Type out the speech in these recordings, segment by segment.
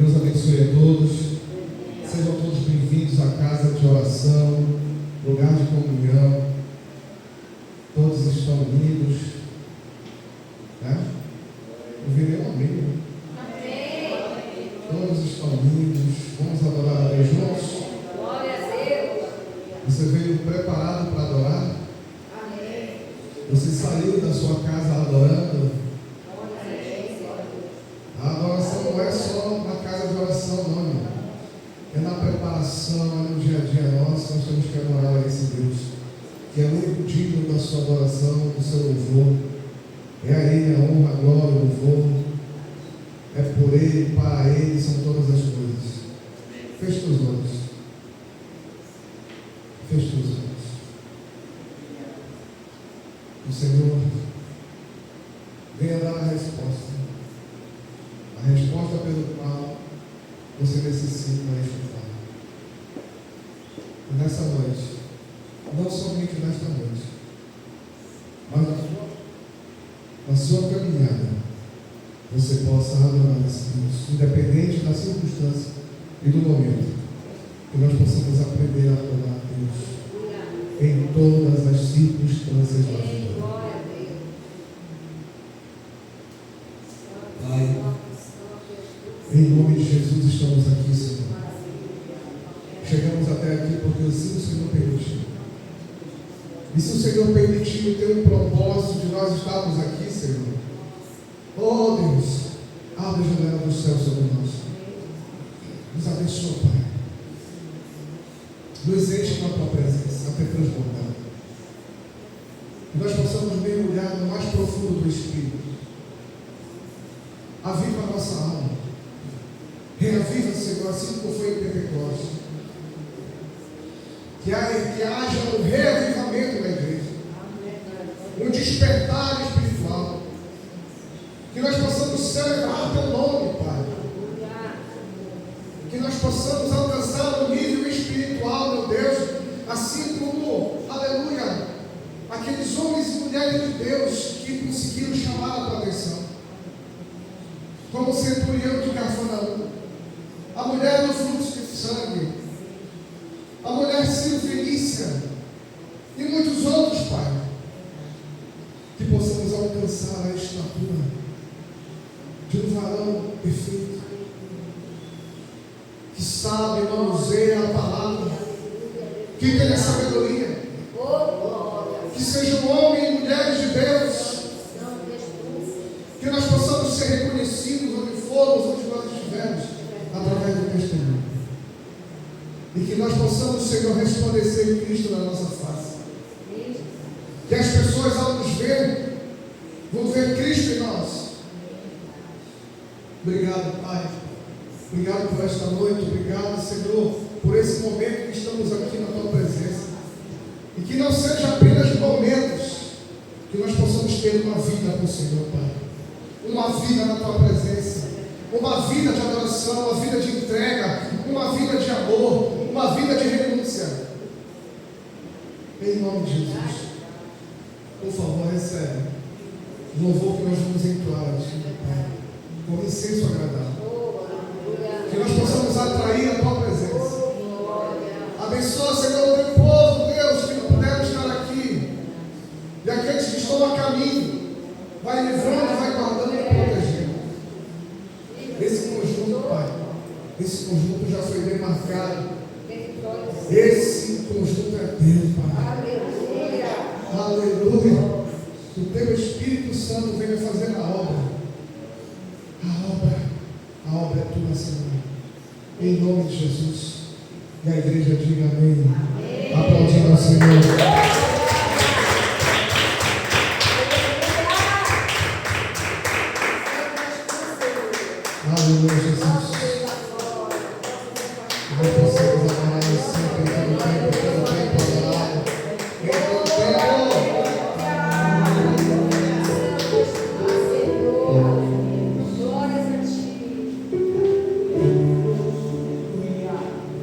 Deus abençoe a todos. Sejam todos bem-vindos à casa de oração, lugar de comunhão. Todos estão unidos. Né? Não vi nenhum amigo. Amém. Todos estão unidos. Vamos adorar a Deus juntos. Glória a Deus. Você veio preparado para adorar? Amém. Você saiu da sua casa adorando? A adoração não é só na casa de oração, não, irmão. É na preparação, é no dia a dia nosso. Nós temos que adorar a esse Deus, que é o único digno da sua adoração, do seu louvor. É a Ele a honra, a glória, o louvor. É por Ele, para Ele são todas as coisas. Feche os olhos. Feche os olhos. O Senhor venha dar a resposta. A resposta pelo qual você necessita escutar. E nessa noite, não somente nesta noite, mas na sua caminhada, você possa adorar esse Deus, independente da circunstância e do momento, que nós possamos aprender a adorar a Deus em todas as circunstâncias da vida. Pai, em nome de Jesus estamos aqui, Senhor. Chegamos até aqui porque assim o Senhor permitiu. E se o Senhor permitiu ter um propósito de nós estarmos aqui, Senhor, oh Deus, abre a janela do céu sobre nós. Nos abençoa, Pai. Nos enche com a tua presença até transbordar. Que nós possamos mergulhar no mais profundo do Espírito. Aviva a nossa alma. Reaviva, Senhor, assim como foi em Pentecostes. Que haja um reavivamento na igreja. Um despertar espiritual. Que nós possamos celebrar teu nome, Pai. Que nós possamos alcançar o nível espiritual, meu Deus, assim como, aleluia, aqueles homens e mulheres de Deus que conseguiram chamar a tua atenção. Como o centurião de Cafarnaum, a mulher do fluxo de sangue, a mulher Sírio-Fenícia e muitos outros, Pai, que possamos alcançar a estatura de um varão perfeito, que sabe, manuseia a palavra, que tenha sabedoria, que sejam homens e mulheres de Deus, que nós possamos ser reconhecidos onde formos, onde nós estivermos, através do testemunho. E que nós possamos, Senhor, resplandecer Cristo na nossa face. Que as pessoas, ao nos ver, vão ver Cristo em nós. Obrigado, Pai. Obrigado por esta noite. Obrigado, Senhor, por esse momento que estamos aqui na tua presença. E que não seja apenas momentos, que nós possamos ter uma vida com o Senhor, Pai. Uma vida na tua presença, uma vida de adoração, uma vida de entrega, uma vida de amor, uma vida de renúncia. Em nome de Jesus, por favor, recebe o louvor que nós vamos entoar a ti, Pai, com incenso agradável. Que nós possamos atrair a tua presença. Abençoa, Senhor, o teu povo, Deus, que não puderam estar aqui, e aqueles que estão a caminho. Vai livrando, vai guardando e protegendo. Esse conjunto, Pai, esse conjunto já foi demarcado. Esse conjunto é teu, Pai. Aleluia. Aleluia. Que o teu Espírito Santo venha fazer a obra. A obra é tua, Senhor. Em nome de Jesus. E a igreja diga amém. Aplaudindo ao Senhor. Aleluia, Jesus. Nós possamos adorar sempre, em todo tempo, adorar. Em todo tempo. Glórias a ti.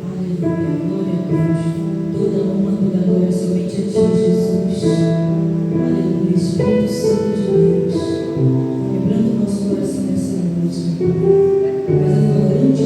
Aleluia, glória a Deus. Toda honra, toda glória somente a ti, Jesus. Aleluia, Espírito Santo de Deus. Quebrando o nosso coração nessa noite. Mas a tua grande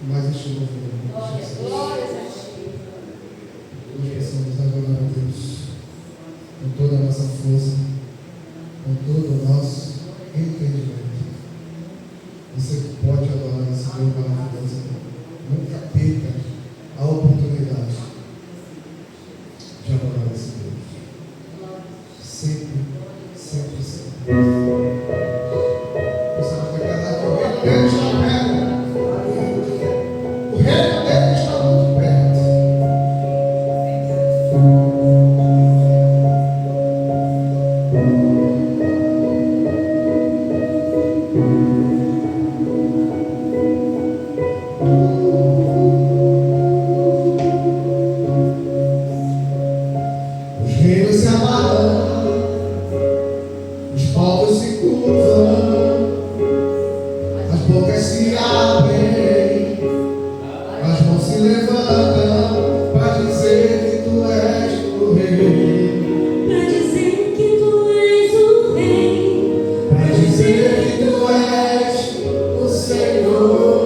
mais este louvor. Glórias a ti. Nós possamos adorar a Deus com toda a nossa força, com todo o nosso entendimento. Você pode adorar esse Deus maravilhoso. Nunca perca a oportunidade de adorar esse Deus. Sempre, sempre, sempre. Você não vai casar com o reino dele está perto. O reino dele está muito perto. Os reinos se abalam, os povos se curvam, as bocas se abrem, as mãos se levantam para dizer que tu és o rei. Para dizer que tu és o rei, Para dizer que tu és o Senhor.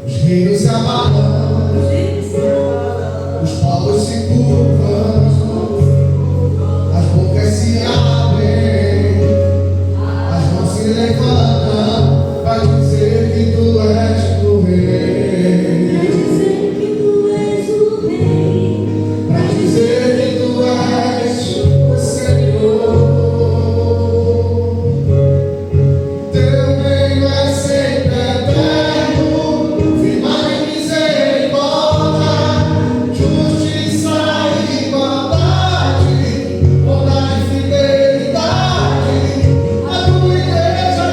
Os reinos se abalam, os povos se curvam, as bocas se abrem, as mãos se levantam para dizer que tu és o rei. para dizer que tu és o rei, Para dizer que tu és o Senhor. Teu reino é sempre eterno, firmado em misericórdia, justiça e igualdade, bondade e fidelidade. A tua igreja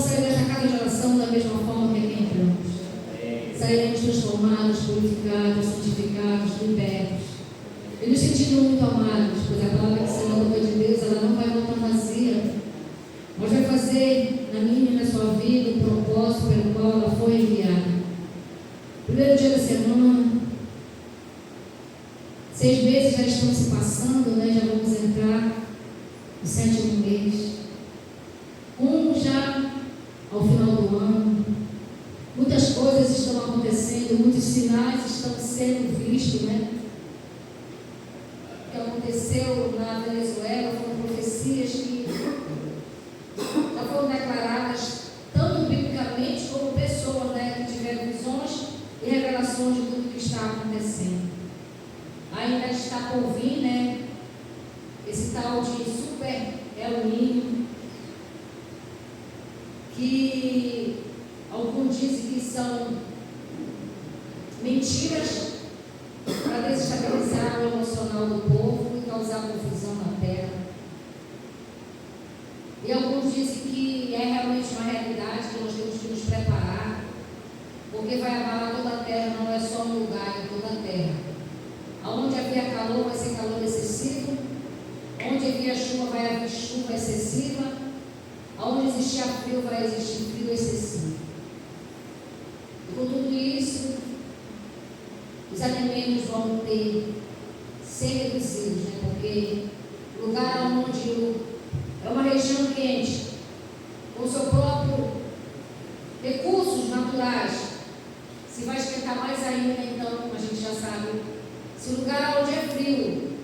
vamos sair desta casa de oração da mesma forma que aqui entramos. Sairemos transformados, purificados, santificados, libertos. E nos sentindo muito amados, pois a palavra que sai da boca de Deus, ela não vai voltar vazia, mas vai fazer na minha e na sua vida o propósito pelo qual ela foi enviada. Primeiro dia da semana, 6 meses já estão se passando, né? Já vamos entrar no 7º mês. Já ao final do ano, muitas coisas estão acontecendo, muitos sinais estão sendo vistos, né? O que aconteceu na Venezuela foram profecias que já foram declaradas, tanto biblicamente como pessoas, né, que tiveram visões e revelações de tudo que está acontecendo. Ainda está por vir, né, esse tal de Super El Niño, que alguns dizem que são mentiras para desestabilizar o emocional do povo e causar confusão na terra. E alguns dizem que é realmente uma realidade que nós temos que nos preparar, porque vai abalar toda a terra, não é só um lugar, é toda a terra. Onde havia calor vai ser calor excessivo, onde havia chuva vai haver chuva excessiva, onde existia frio vai existir frio excessivo. E com tudo isso, os alimentos vão ter ser reduzidos, né? Porque o lugar onde é uma região quente, com seu próprio recursos naturais, se vai esquentar mais ainda, então a gente já sabe. Se o lugar onde é frio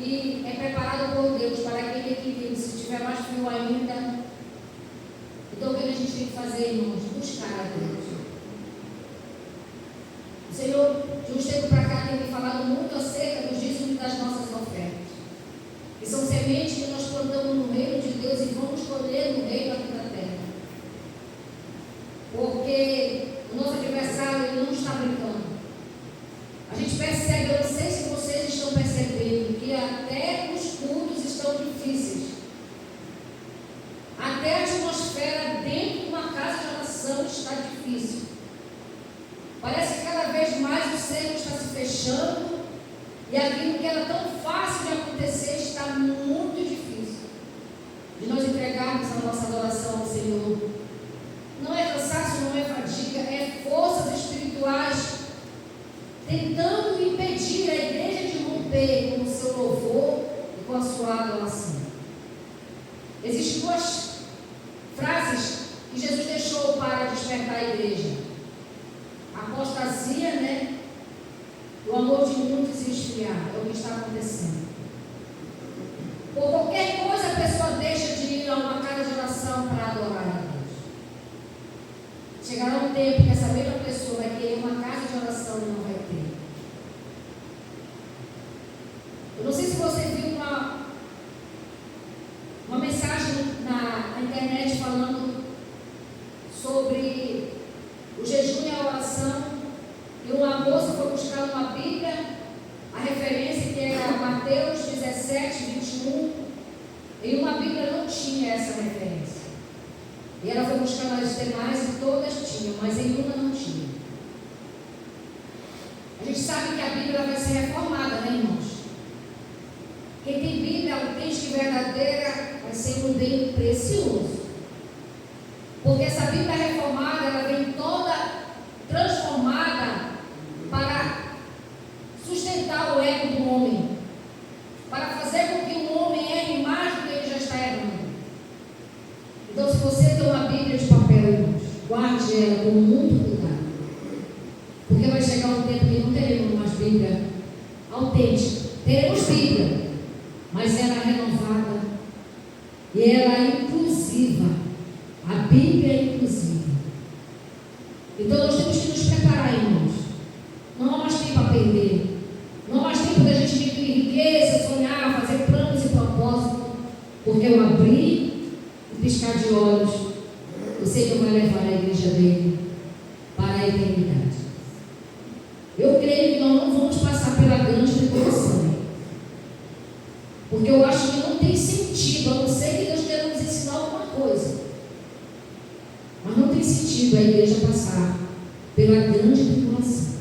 e é preparado por Deus para aquele equilíbrio, se tiver mais frio ainda, então o que a gente tem que fazer, irmãos? Buscar a Deus. O Senhor, de uns tempos para cá, tem me falado muito acerca dos dízimos das nossas ofertas. Que são sementes que nós plantamos no reino de Deus e vamos colher no reino aqui na terra. Porque o nosso adversário, ele não está brincando. A gente percebe, eu não sei se vocês estão percebendo, que até os cultos estão difíceis. Até a atmosfera dentro de uma casa de oração está difícil. Parece que cada vez mais o céu está se fechando e aquilo que era tão fácil de acontecer está muito difícil. De nós entregarmos a nossa adoração ao Senhor. Não é cansaço, não é fadiga, é forças espirituais tentando impedir a igreja de romper com o seu louvor e com a sua adoração. Existem 2 frases que Jesus deixou para despertar a igreja: a apostasia, né? O amor de muitos se esfriar. É o que está acontecendo. Por qualquer coisa a pessoa deixa de ir a uma casa de oração para adorar a Deus. Chegará um tempo que essa mesma pessoa vai querer uma casa de oração e não vai ter. Eu não sei se você viu uma mensagem na internet falando sobre o jejum e a oração, e uma moça foi buscar uma Bíblia, a referência que era Mateus 17, 21, e uma Bíblia não tinha essa referência. E ela foi buscar nas demais e todas tinham, mas em uma não tinha. A gente sabe que a Bíblia vai ser reformada, né, irmãos? Quem tem Bíblia autêntica e verdadeira vai ser um bem precioso. Porque essa Bíblia reformada, ela vem toda transformada para sustentar o ego do homem, para fazer com que o homem erre mais do que ele já está errando. Então, se você tem uma Bíblia de papel, irmãos, guarde ela com muito cuidado. Porque vai chegar um tempo que não teremos mais Bíblia autêntica. Teremos Bíblia, mas ela é renovada e ela é inclusiva. A Bíblia é inclusiva. Então nós temos que nos preparar, irmãos. Não há mais tempo a perder. Não há mais tempo da gente adquirir riqueza, sonhar, fazer planos e propósitos. Porque eu abrir e piscar de olhos, o Senhor vai levar a igreja dele para a eternidade. Eu creio que nós não vamos passar pela grande tribulação. Porque eu acho que não tem sentido, a não ser que Deus queira nos ensinar alguma coisa. a igreja passar pela grande tribulação.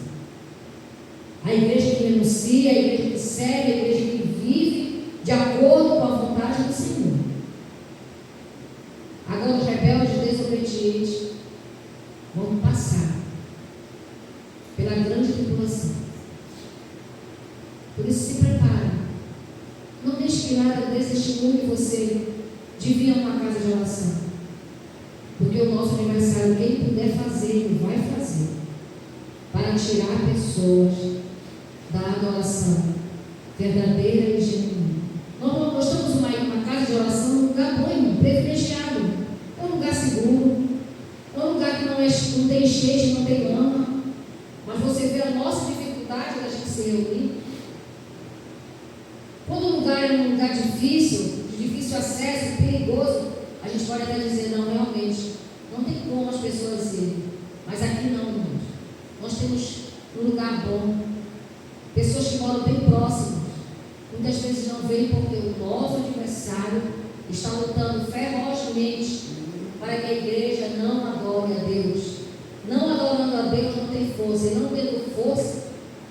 A igreja que renuncia, a igreja que serve, a igreja que vive de acordo com a vontade do Senhor. Agora os rebeldes desobedientes vão passar pela grande tribulação. Por isso se prepare. Não deixe que nada desestimule você de vir a uma casa de oração. Porque o nosso aniversário, quem puder fazer, ele vai fazer. Para tirar pessoas da adoração verdadeira e genuína. Nós estamos uma casa de oração, um lugar bom, irmão, privilegiado. É um lugar seguro. É um lugar que não tem enchente, não tem lama. Mas você vê a nossa dificuldade da gente se reunir. Quando o lugar é um lugar difícil, de difícil acesso, perigoso, a gente pode até dizer, não, realmente, não tem como as pessoas irem. Mas aqui não, irmãos. Nós temos um lugar bom. Pessoas que moram bem próximas. Muitas vezes não vêm porque o nosso adversário está lutando ferozmente para que a igreja não adore a Deus. Não adorando a Deus não tem força. E não tendo força,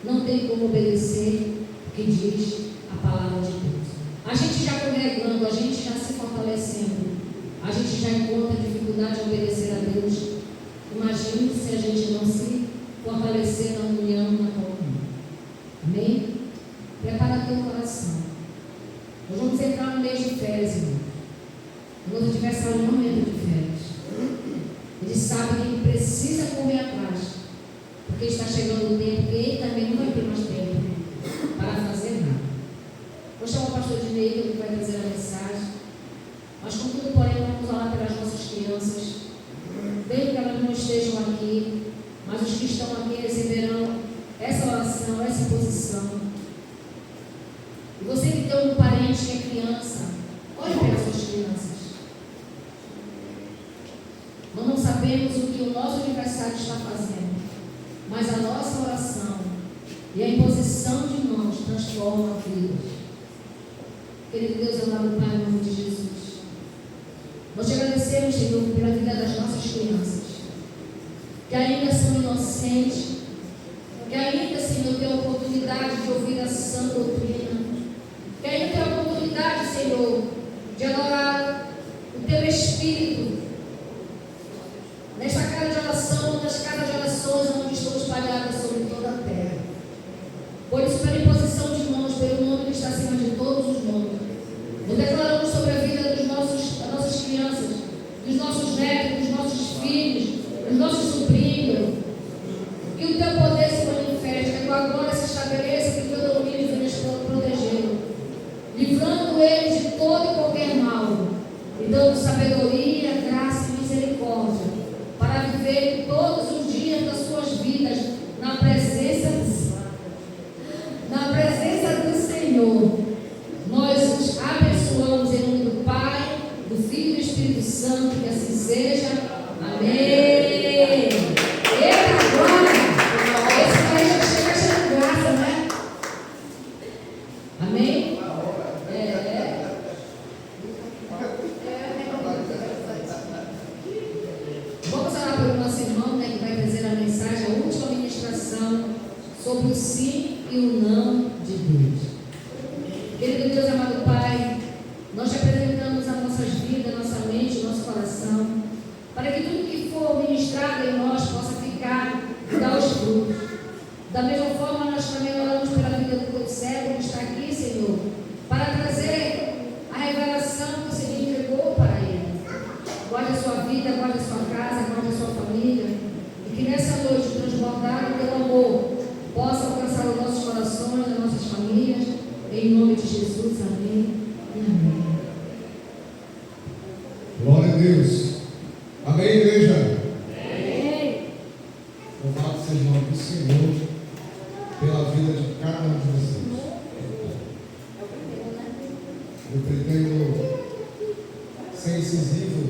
não tem como obedecer o que diz a palavra de Deus. A gente já congregando, a gente já se fortalecendo, a gente já encontra dificuldade de obedecer a Deus. Imagine se a gente não se fortalecer na união, na comunhão. Amém? Prepara teu coração. Nós vamos entrar no mês de férias, irmão. O nosso adversário não entra de férias. Ele sabe que ele precisa correr atrás, porque está chegando o tempo que ele também não vai ter mais tempo para fazer nada. Vou chamar o pastor Dinei, que vai trazer a mensagem. Mas contudo, porém, vamos orar pelas nossas crianças. Mesmo que elas não estejam aqui, mas os que estão aqui receberão essa oração, essa posição. E você que tem um parente que é criança, olhe pelas suas crianças. Nós não sabemos o que o nosso adversário está fazendo, mas a nossa oração e a imposição de mãos transforma vidas. Querido Deus, amado Pai, em nome de Jesus, nós te agradecemos, Senhor, pela vida das nossas crianças, que ainda são inocentes, que ainda, Senhor, tem a oportunidade de ouvir a sã doutrina, que ainda tem a oportunidade, Senhor, de adorar o Teu Espírito, nesta casa de oração, uma das casas de orações onde estão espalhadas sobre toda a terra. Por isso, pela imposição de mãos, pelo nome que está acima de todos os nomes, nós declaramos sobre a vida das nossas crianças, dos nossos netos, dos nossos filhos, dos nossos sobrinhos, que o Teu poder se manifeste, que a Tua glória se estabeleça, que o Teu domínio venha protegê-lo, livrando eles de todo e qualquer mal, e dando sabedoria, graça e misericórdia, para viver todos os dias das suas vidas na presença do Senhor. Nós os abençoamos em nome do Pai, do Filho e do Espírito Santo, que assim seja. Amém. Eita, agora! Esse pai já chega achando graça, né? Amém? Vamos orar pelo nosso irmão, né, que vai trazer a mensagem, a última ministração sobre o sim e o não de Deus. Querido Deus, amado Pai, nós te apresentamos as nossas vidas, nossa mente, o nosso coração, para que tudo que for ministrado em nós possa ficar e dar os frutos. Da mesma forma, nós também oramos pela vida do teu servo que está aqui, Senhor, para trazer a revelação que o Senhor entregou para ele. Guarde a sua vida, guarde a sua casa, guarde a sua família, e que nessa noite, transbordado pelo amor, possa alcançar os nossos corações, as nossas famílias, em nome de Jesus. Amém e amém. Glória a Deus. Amém, igreja? Amém. Louvado seja o nome do Senhor pela vida de cada um de vocês. Eu pretendo ser incisivo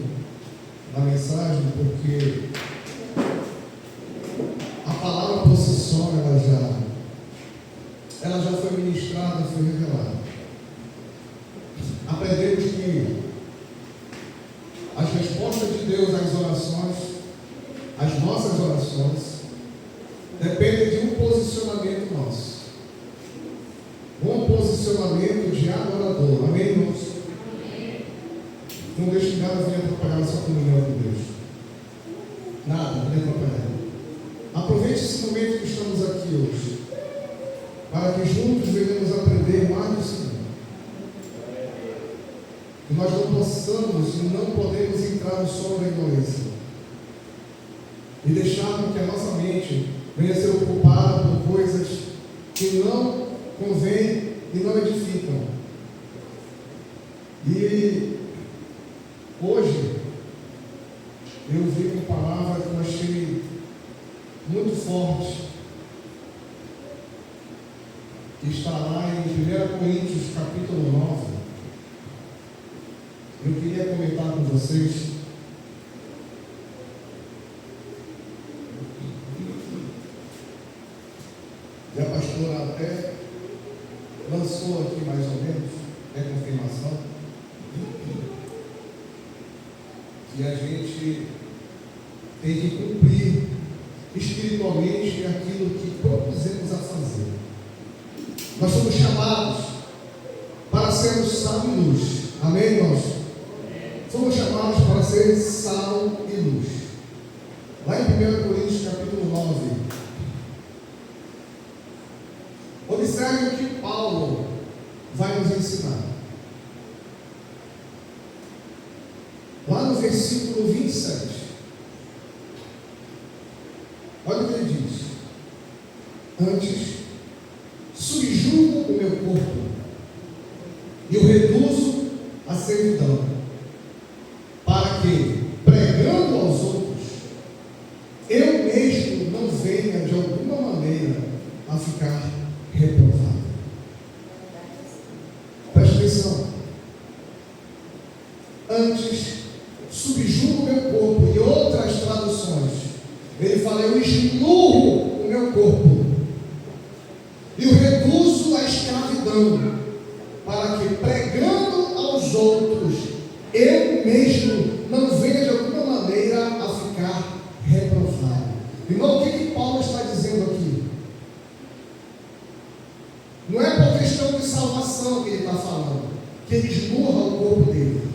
na mensagem, porque a palavra por si só, ela já foi ministrada, foi revelada. Aprendemos que as respostas de Deus às orações, as nossas orações dependem de um posicionamento nosso. Um posicionamento de adorador. Amém, irmãos? Amém. Não deixe nada vir atrapalhar a sua comunhão com Deus. Nada, não vai atrapalhar. Aproveite esse momento que estamos aqui hoje, para que juntos venhamos aprender mais do Senhor. Que nós não possamos e não podemos entrar no sono da ignorância e deixarmos que a nossa mente venha a ser ocupada por coisas que não convêm e não edificam. E hoje eu vi uma palavra que eu achei muito forte, que está lá em 1 Coríntios capítulo 9. Eu queria comentar com vocês. E a pastora até lançou aqui mais ou menos, confirmação, que a gente tem que cumprir espiritualmente aquilo que propusemos a fazer. Nós somos chamados para sermos sal e luz. Amém, irmãos? Somos chamados para ser sal e luz. Lá em 1 Coríntios capítulo 9, observe o que Paulo vai nos ensinar. Lá no versículo 27, olha o que ele diz: antes, subjugo o meu corpo e o reduzo à servidão, para que, pregando aos outros, eu mesmo não venha de alguma maneira a ficar reprovado. Preste atenção. Antes, subjugo o meu corpo. E outras traduções, ele fala: eu esmurro o meu corpo e o reduzo à escravidão, para que, pregando aos outros, eu mesmo não venha de alguma maneira a ficar reprovado. Irmão, o que Paulo está dizendo aqui? Não é por questão de salvação que ele está falando, que ele esmurra o corpo dele.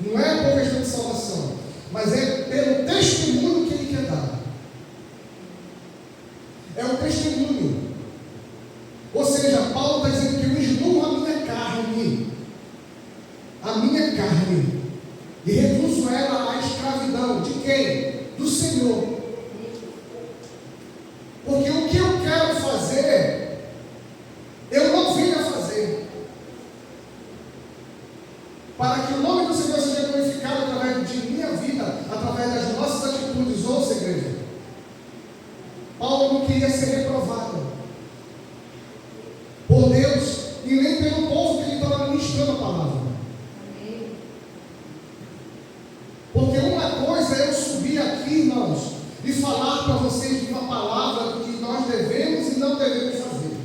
Não é por questão de salvação, mas é pelo testemunho que ele quer dar. É o testemunho. Ou seja, Paulo está dizendo que eu esmurro a minha carne, e reduzo ela à escravidão. De quem? Do Senhor. Porque o que eu quero fazer, eu não venho a fazer, para que o nome do Senhor seja glorificado através de minha vida, através das nossas atitudes. Ouça, igreja, Paulo não queria ser reprovado por Deus e nem pelo povo que ele estava ministrando a palavra. Porque uma coisa é eu subir aqui, irmãos, e falar para vocês de uma palavra do que nós devemos e não devemos fazer.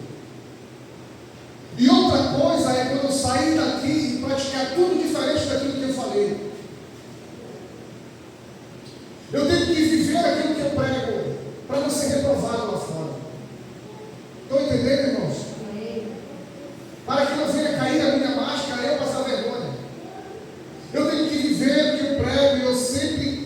E outra coisa é quando eu sair daqui e praticar tudo diferente daquilo que eu falei. Eu tenho que viver aquilo que eu prego, para não ser reprovado lá fora. Estão entendendo, irmãos? Para que não venha cair a minha máscara e eu passar vergonha. Eu tenho que viver o que eu prego. E eu sempre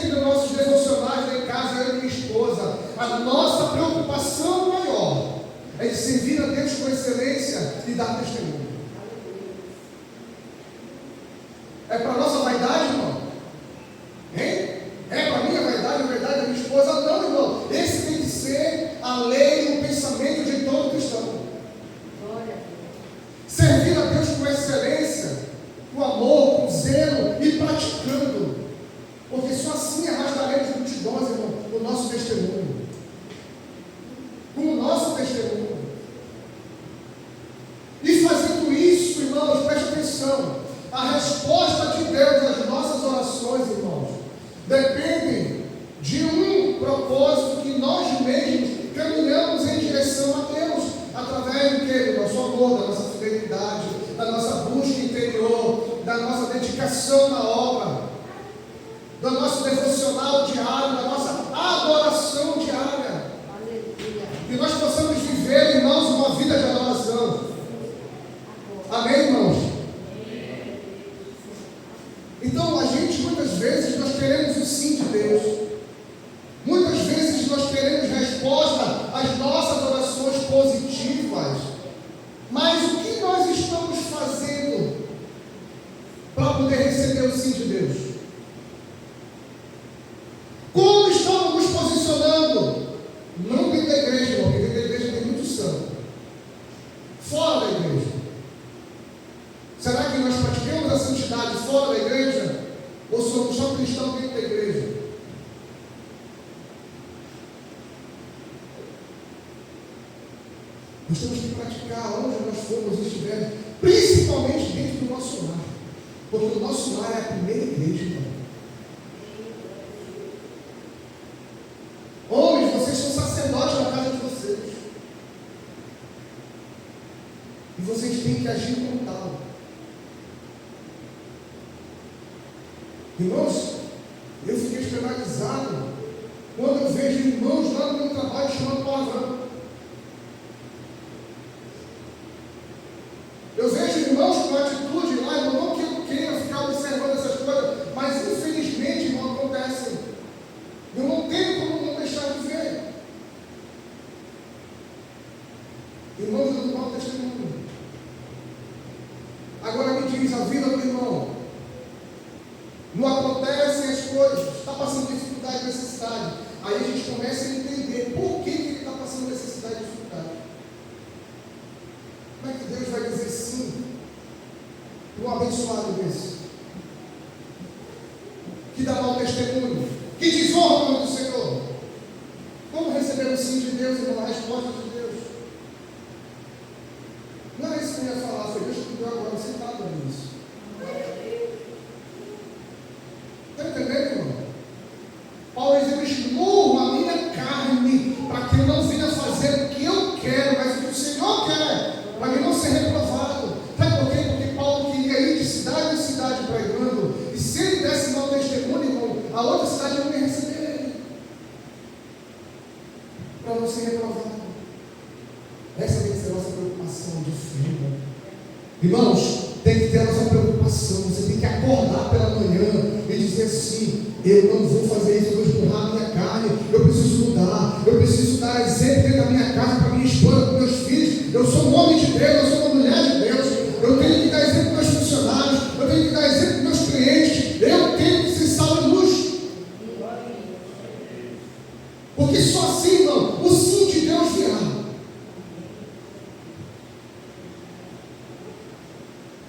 nos nossos devocionais lá em casa, eu e minha esposa, a nossa preocupação maior é de servir a Deus com excelência e dar testemunho. É para a nossa vaidade, irmão? Hein? É para a minha vaidade, a vaidade da minha esposa? Não, irmão. Esse tem que ser a lei e o pensamento de todo cristão. Servir a Deus com excelência, com amor, com zelo e praticando. Porque só assim arrastaremos multidões, irmão, com o nosso testemunho. Com o nosso testemunho. E fazendo isso, irmãos, preste atenção. A resposta de Deus às nossas orações, irmãos, dependem de um propósito que nós mesmos caminhamos em direção a Deus, através do que? Do nosso amor, da nossa fidelidade, da nossa busca interior, da nossa dedicação na obra, da Então, a gente, muitas vezes, nós queremos o sim de Deus. Muitas vezes, nós queremos resposta às nossas orações positivas. Mas o que nós estamos fazendo para poder receber o sim de Deus? Como estamos nos posicionando? Não dentro da igreja, irmão, porque dentro da igreja tem muito santo. Fora da igreja. Será que nós praticamos a santidade fora da igreja? Ou somos só cristãos dentro da igreja? Nós temos que praticar onde nós formos e estivermos, principalmente dentro do nosso lar. Porque o nosso lar é a primeira igreja, irmão. Homens, vocês são sacerdotes na casa de vocês. E vocês têm que agir como tal. Irmãos, eu fiquei escandalizado quando eu vejo irmãos lá no meu trabalho chamando palavrão. Eu vejo irmãos com atitude lá, irmão, não que eu queira ficar observando essas coisas, mas infelizmente, irmão, acontece. Eu não tenho como não deixar de ver. Irmãos, dando mau testemunho. Agora me diz, a vida do irmão, não acontecem as coisas, está passando dificuldade, necessidade. Aí a gente começa a entender por que ele está passando necessidade e dificuldade. Como é que Deus vai dizer sim para um abençoado desse? Que dá mau testemunho, que desonra o nome do Senhor. Como receber o sim de Deus, irmão, a resposta de Deus? Não é isso que eu ia falar, foi Deus que me deu agora, sentado nisso. Está entendendo, irmão? Paulo diz: eu esmurro a minha carne para que eu não venha fazer o que eu quero, mas o que o Senhor quer, para mim não ser reprovado. Sabe por quê? Porque Paulo queria ir de cidade em cidade pregando, e se ele desse mau testemunho, irmão, a outra cidade não ia receber ele, para não ser reprovado. Essa tem que ser a nossa preocupação de fé. Irmãos, tem que ter a nossa preocupação. Você tem que acordar pela manhã e dizer assim: eu não vou fazer isso, eu vou esmurrar a minha carne, eu preciso mudar, eu preciso dar exemplo dentro da minha casa para minha esposa, para meus filhos. Eu sou um homem de Deus, eu sou uma mulher de Deus, eu tenho que dar exemplo para meus funcionários, eu tenho que dar exemplo para meus clientes, eu tenho que ser sal e luz. Porque só assim, irmão, o sim de Deus virá.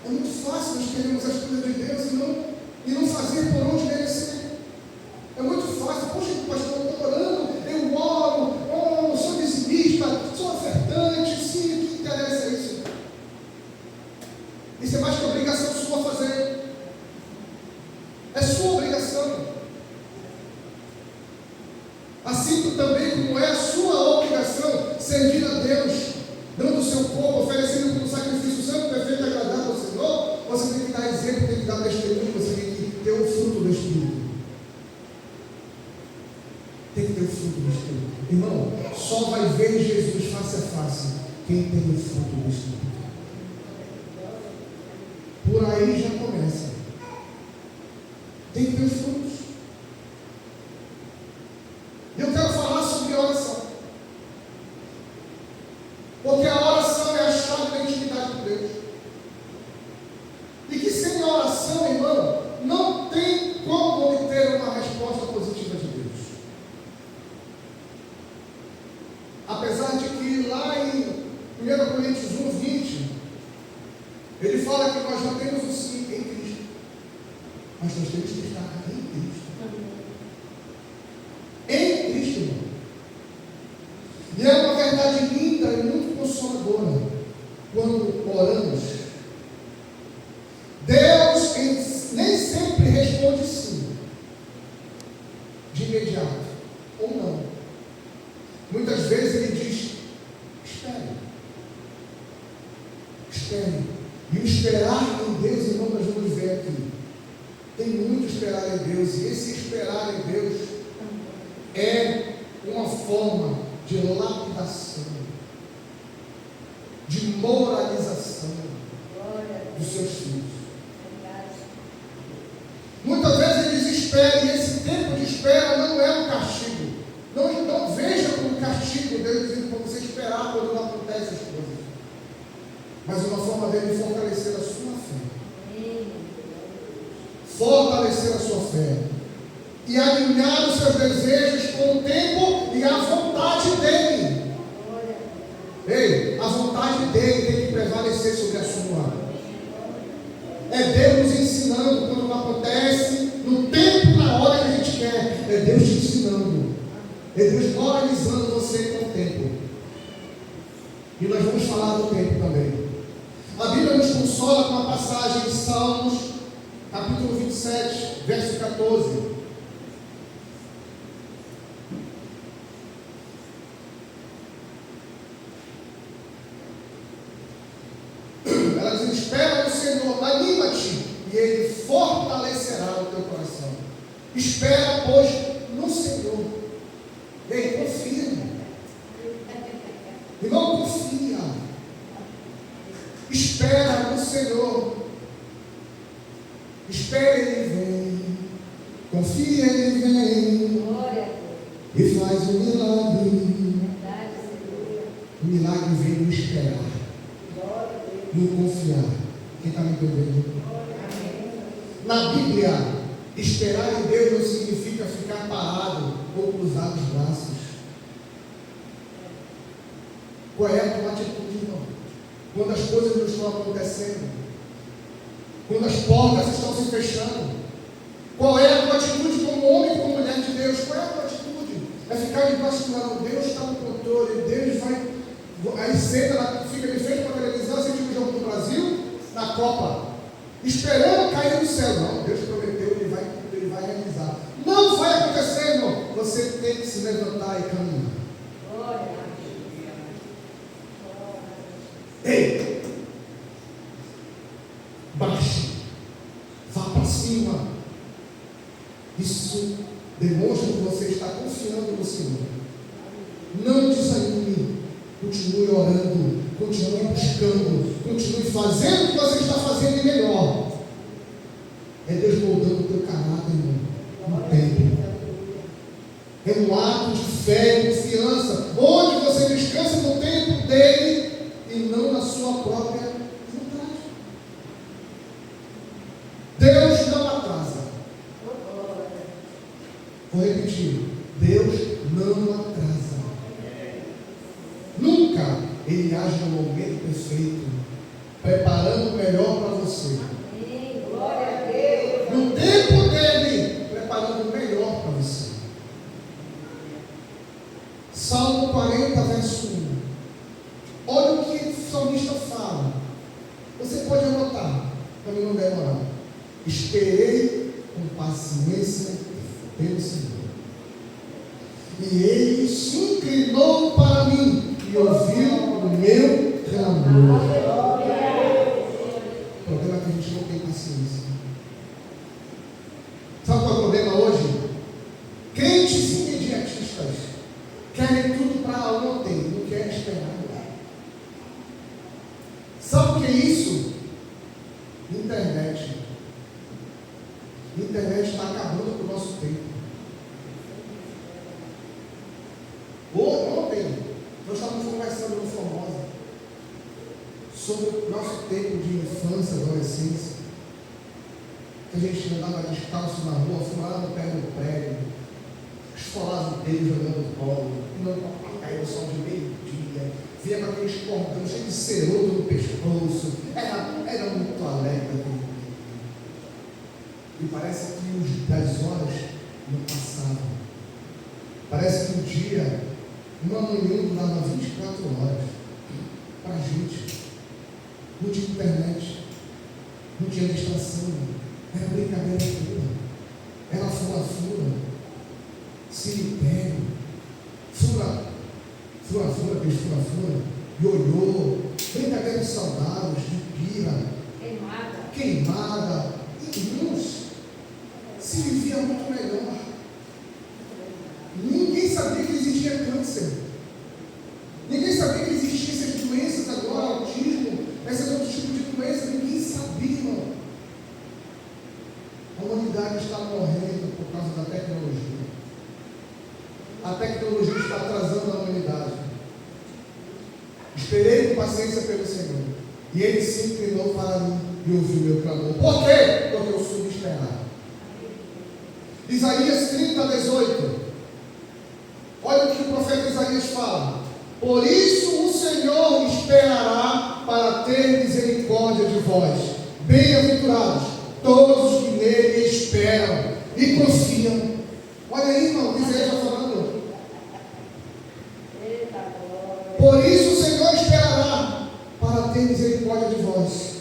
É muito fácil nós queremos as coisas de Deus e não fazer por onde merecer. É muito fácil. Poxa, pastor, eu estou orando, eu oro, sou dizimista, sou ofertante, sim, o que interessa isso? Isso é mais que obrigação sua fazer. É sua obrigação. Assim também como é a sua obrigação servir a Deus, dando o seu corpo, oferecendo como sacrifício santo, perfeito e agradável ao Senhor. Você tem que dar exemplo, tem que dar testemunho, você tem que ter o fruto do Espírito. Tem que ter o fruto do Espírito. Irmão, só vai ver Jesus face a face quem tem o fruto do Espírito. Por aí já começa. Tem que ter os frutos. Eu quero falar sobre oração. Porque a oração é a chave da intimidade com Deus. E que sem a oração, irmão, não tem como obter uma resposta positiva de Deus. Apesar de que lá em 1 Coríntios 1:20, ele fala que nós já temos o sim em Cristo. Mas nós temos que estar em Cristo. Em Cristo, irmão. E é uma verdade linda e muito consoladora quando oramos. Deus nem sempre responde sim, de imediato, ou não. Muitas vezes ele diz: espere. Espere. E o esperar em Deus, irmão, nós vamos ver aqui. Tem muito esperar em Deus, e esse esperar em Deus é uma forma de lapidação, de moralização dos seus filhos. castigo, Deus dizendo para você esperar quando não acontecem as coisas. Mas uma forma dele fortalecer a sua fé. Fortalecer a sua fé. E alinhar os seus desejos com o tempo e a vontade dele. Ei, a vontade dele tem que prevalecer sobre a sua. É Deus nos ensinando quando não acontece no tempo, na hora que a gente quer. É Deus te ensinando. É Deus organizando você com o tempo. E nós vamos falar do tempo também. A Bíblia nos consola com a passagem de Salmos, capítulo 27, verso 14. Ela diz: espera no Senhor, anima-te, e Ele fortalecerá o teu coração. Espera, pois, no Senhor. Ei, confia. Irmão, confia. Espera no Senhor. Espera, Ele vem. Confia, Ele vem. E faz um milagre. O milagre vem no esperar. No confiar. Quem está me entendendo? Na Bíblia, esperar em Deus não significa ficar parado ou cruzar os braços. Qual é a tua atitude, irmão? Quando as coisas não estão acontecendo, quando as portas estão se fechando, qual é a tua atitude como homem e como mulher de Deus? Qual é a tua atitude? É ficar debaixo do lado. Deus está no controle, Deus vai. Aí senta, fica de frente para a televisão, assiste o jogo do Brasil, na Copa, esperando cair do céu. Não, Deus prometeu, Ele vai realizar. Não vai acontecer, irmão. Você tem que se levantar e caminhar. Ei! Baixe, vá para cima. Isso demonstra que você está confiando no Senhor. Não desanime. Continue orando, continue buscando, continue fazendo o que você está fazendo e melhor. É Deus moldando o teu caráter, irmão, no tempo. É um ato de fé e confiança, onde você descansa no tempo dele e não na sua própria vontade. Deus não atrasa. Vou repetir. Deus não atrasa. Nunca Ele age no momento perfeito, preparando o melhor para você. Glória a Deus. No tempo dele, preparando o melhor para você. Salmo 40, verso 1. Olha o que o salmista fala. Você pode anotar, para mim não demorar. Esperei com paciência pelo Senhor. E Ele se inclinou para mim e ouviu o meu clamor. O problema é que a gente não tem paciência. Sabe qual é o problema hoje? Crentes imediatistas querem tudo para ontem, não querem esperar. Sabe o que é isso? Internet. Internet está acabando com o nosso tempo. Ontem, nós estávamos conversando no Formosa sobre o nosso tempo de infância, adolescência, que a gente andava descalço na rua, fumava no pé do prédio, esfolava o dedo jogando bola, não caía o sol de meio-dia, via com aqueles cordões cheios de ceruto no pescoço, era muito alegre. E parece que as horas não passavam. Parece que o dia, uma manhã, dava 24 horas para a gente. Não tinha internet, não tinha distração, era brincadeira pura, era fura-fura, cemitério, fura-fura, ioiô, brincadeira de saudados, de pira, queimada, irmãos, se vivia muito melhor. Ninguém sabia que existia câncer. Ninguém sabia que existiam essas doenças agora, autismo, esses outros tipos de doenças. Ninguém sabia, irmão. A humanidade está morrendo por causa da tecnologia. a tecnologia está atrasando a humanidade. Esperei com paciência pelo Senhor. E Ele se inclinou para mim e ouviu meu clamor. Por quê? Porque eu soube esperar. Isaías 30, 18. Olha o que o profeta Isaías fala. Por isso o Senhor esperará para ter misericórdia de vós. Bem-aventurados todos os que nele esperam e confiam. Olha aí, irmão, Isaías está falando. Por isso o Senhor esperará para ter misericórdia de vós.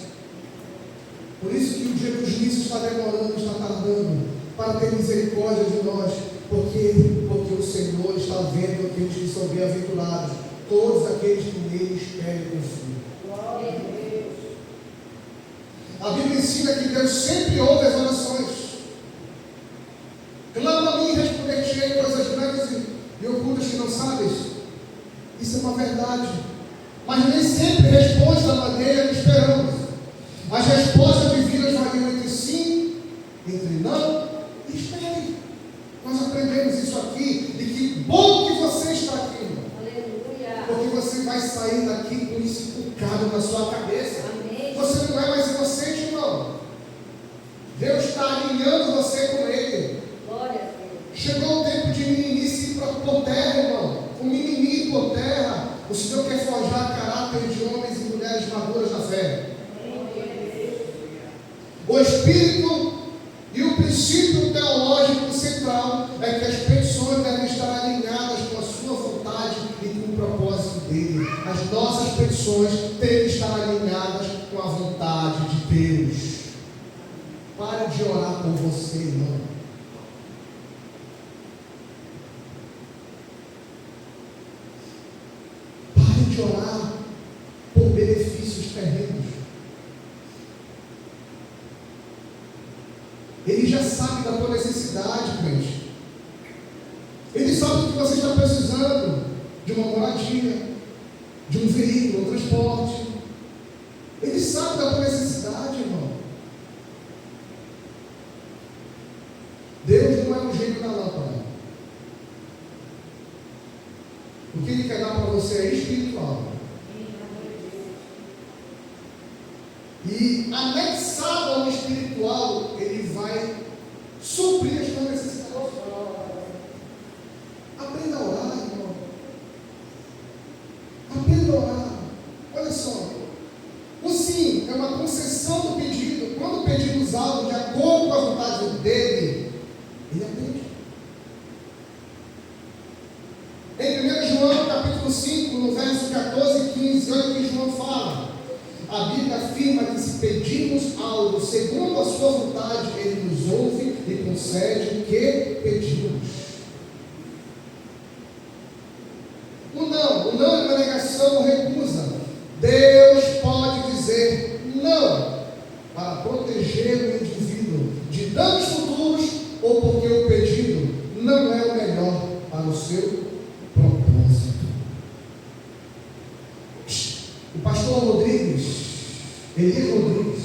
Por isso que o dia do juízo está demorando, está tardando, para ter misericórdia de nós. Porque o Senhor está vendo aqueles que são bem-aventurados, todos aqueles que nele esperam e confiam. A Bíblia ensina que Deus sempre ouve as orações. Clama a mim e responder-te-ei coisas grandes e ocultas que não sabes. Isso é uma verdade. Mas nem sempre responde da maneira que esperamos. As respostas divinas variam entre sim, entre não e espere. Nós aprendemos isso aqui. E que bom que você está aqui, irmão. Aleluia. Porque você vai sair daqui com isso inculcado na sua cabeça. Amém. Você não é mais inocente, irmão. Deus está alinhando você com Ele. Glória a Deus. Chegou o tempo de meninice por terra, irmão. O mimimi por terra. O Senhor quer forjar caráter de homens e mulheres maduras na fé. O Espírito e o princípio teológico central é que as pessoas devem estar alinhadas com a sua vontade e com o propósito dele. As nossas pessoas têm que estar alinhadas com a vontade de Deus. Pare de orar por você, irmão. Pare de orar por benefícios terrenos. Ele já sabe da tua necessidade, crente. Ele sabe do que você está precisando, de uma moradia, de um veículo, um transporte. Ele sabe da tua necessidade, irmão. Deus não é um gênio da lâmpada. O que Ele quer dar para você é espiritual. E anexado ao espiritual, Ele vai suprir as suas necessidades. Aprenda a orar, irmão. Aprenda a orar. Olha só. O sim é uma concessão do pedido. Quando pedimos algo de acordo com a vontade dele, Ele atende. Em 1 João capítulo 5, no verso 14 e 15, olha o que João fala. A Bíblia afirma que se pedirmos algo segundo a sua vontade, Ele nos ouve e concede o que pedimos. O não é uma negação ou recusa. Deus pode dizer não para proteger o indivíduo de danos futuros ou porque o pedido não é o melhor para o seu propósito. O pastor Rodrigues, Elias Rodrigues,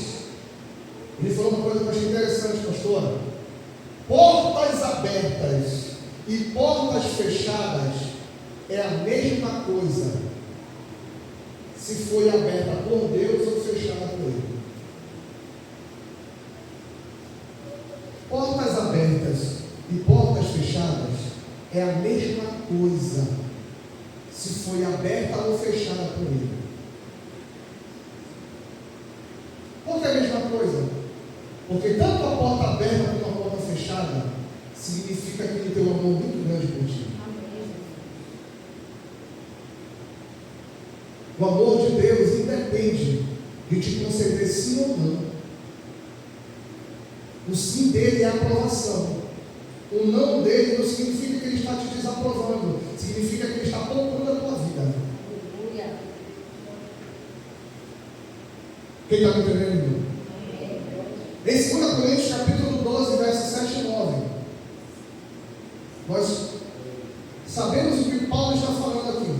ele falou uma coisa que eu achei interessante, pastora. Portas abertas e portas fechadas é a mesma coisa, se foi aberta por Deus ou fechada por Ele. Portas abertas e portas fechadas é a mesma coisa, se foi aberta ou fechada por Ele. Por que é a mesma coisa? Porque tanto a porta aberta como a porta fechada significa que Ele tem um amor muito grande por ti. O amor de Deus independe de te conceder sim ou não. O sim dele é a aprovação. O não dele não significa que ele está te desaprovando, significa que ele está poupando a tua vida. Quem está me entendendo? Em 2 Coríntios capítulo 12, versos 7 e 9, nós sabemos o que Paulo está falando aqui.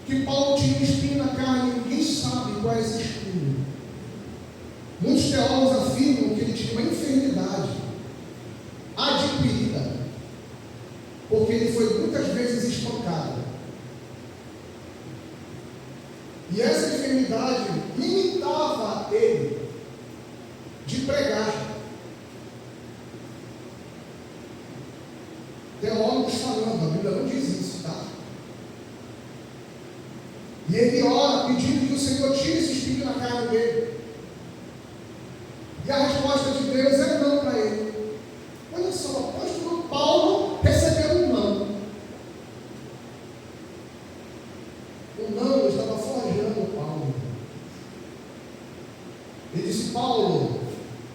Que Paulo tinha um espinho na carne, ninguém sabe qual é esse espinho. Muitos teólogos afirmam que ele tinha uma enfermidade adquirida. porque ele foi muitas vezes espancado. E essa enfermidade limitava ele de pregar. Teólogos falando, a Bíblia não diz isso, tá? E ele ora pedindo que o Senhor tire esse espinho na carne dele. E a resposta de Deus é não para ele. Olha só, o apóstolo Paulo recebeu um não. O não estava forjando Paulo. Ele disse: Paulo,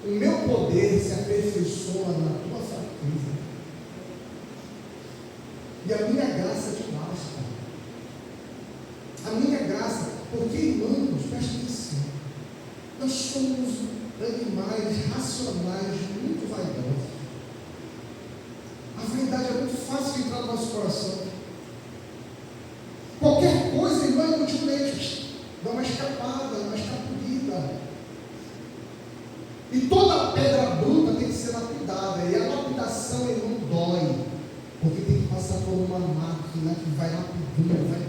o meu poder se aperfeiçoa na tua fraqueza. E a minha graça te basta. A minha graça, porque, irmãos, preste atenção, nós somos animais racionais muito vaidosos. A vaidade é muito fácil de entrar no nosso coração. Qualquer coisa, irmão, inutilmente, dá uma escapada, uma escapulida. E toda pedra bruta tem que ser lapidada. E a lapidação, irmão, dói. Porque tem que passar por uma máquina que vai lapidando, vai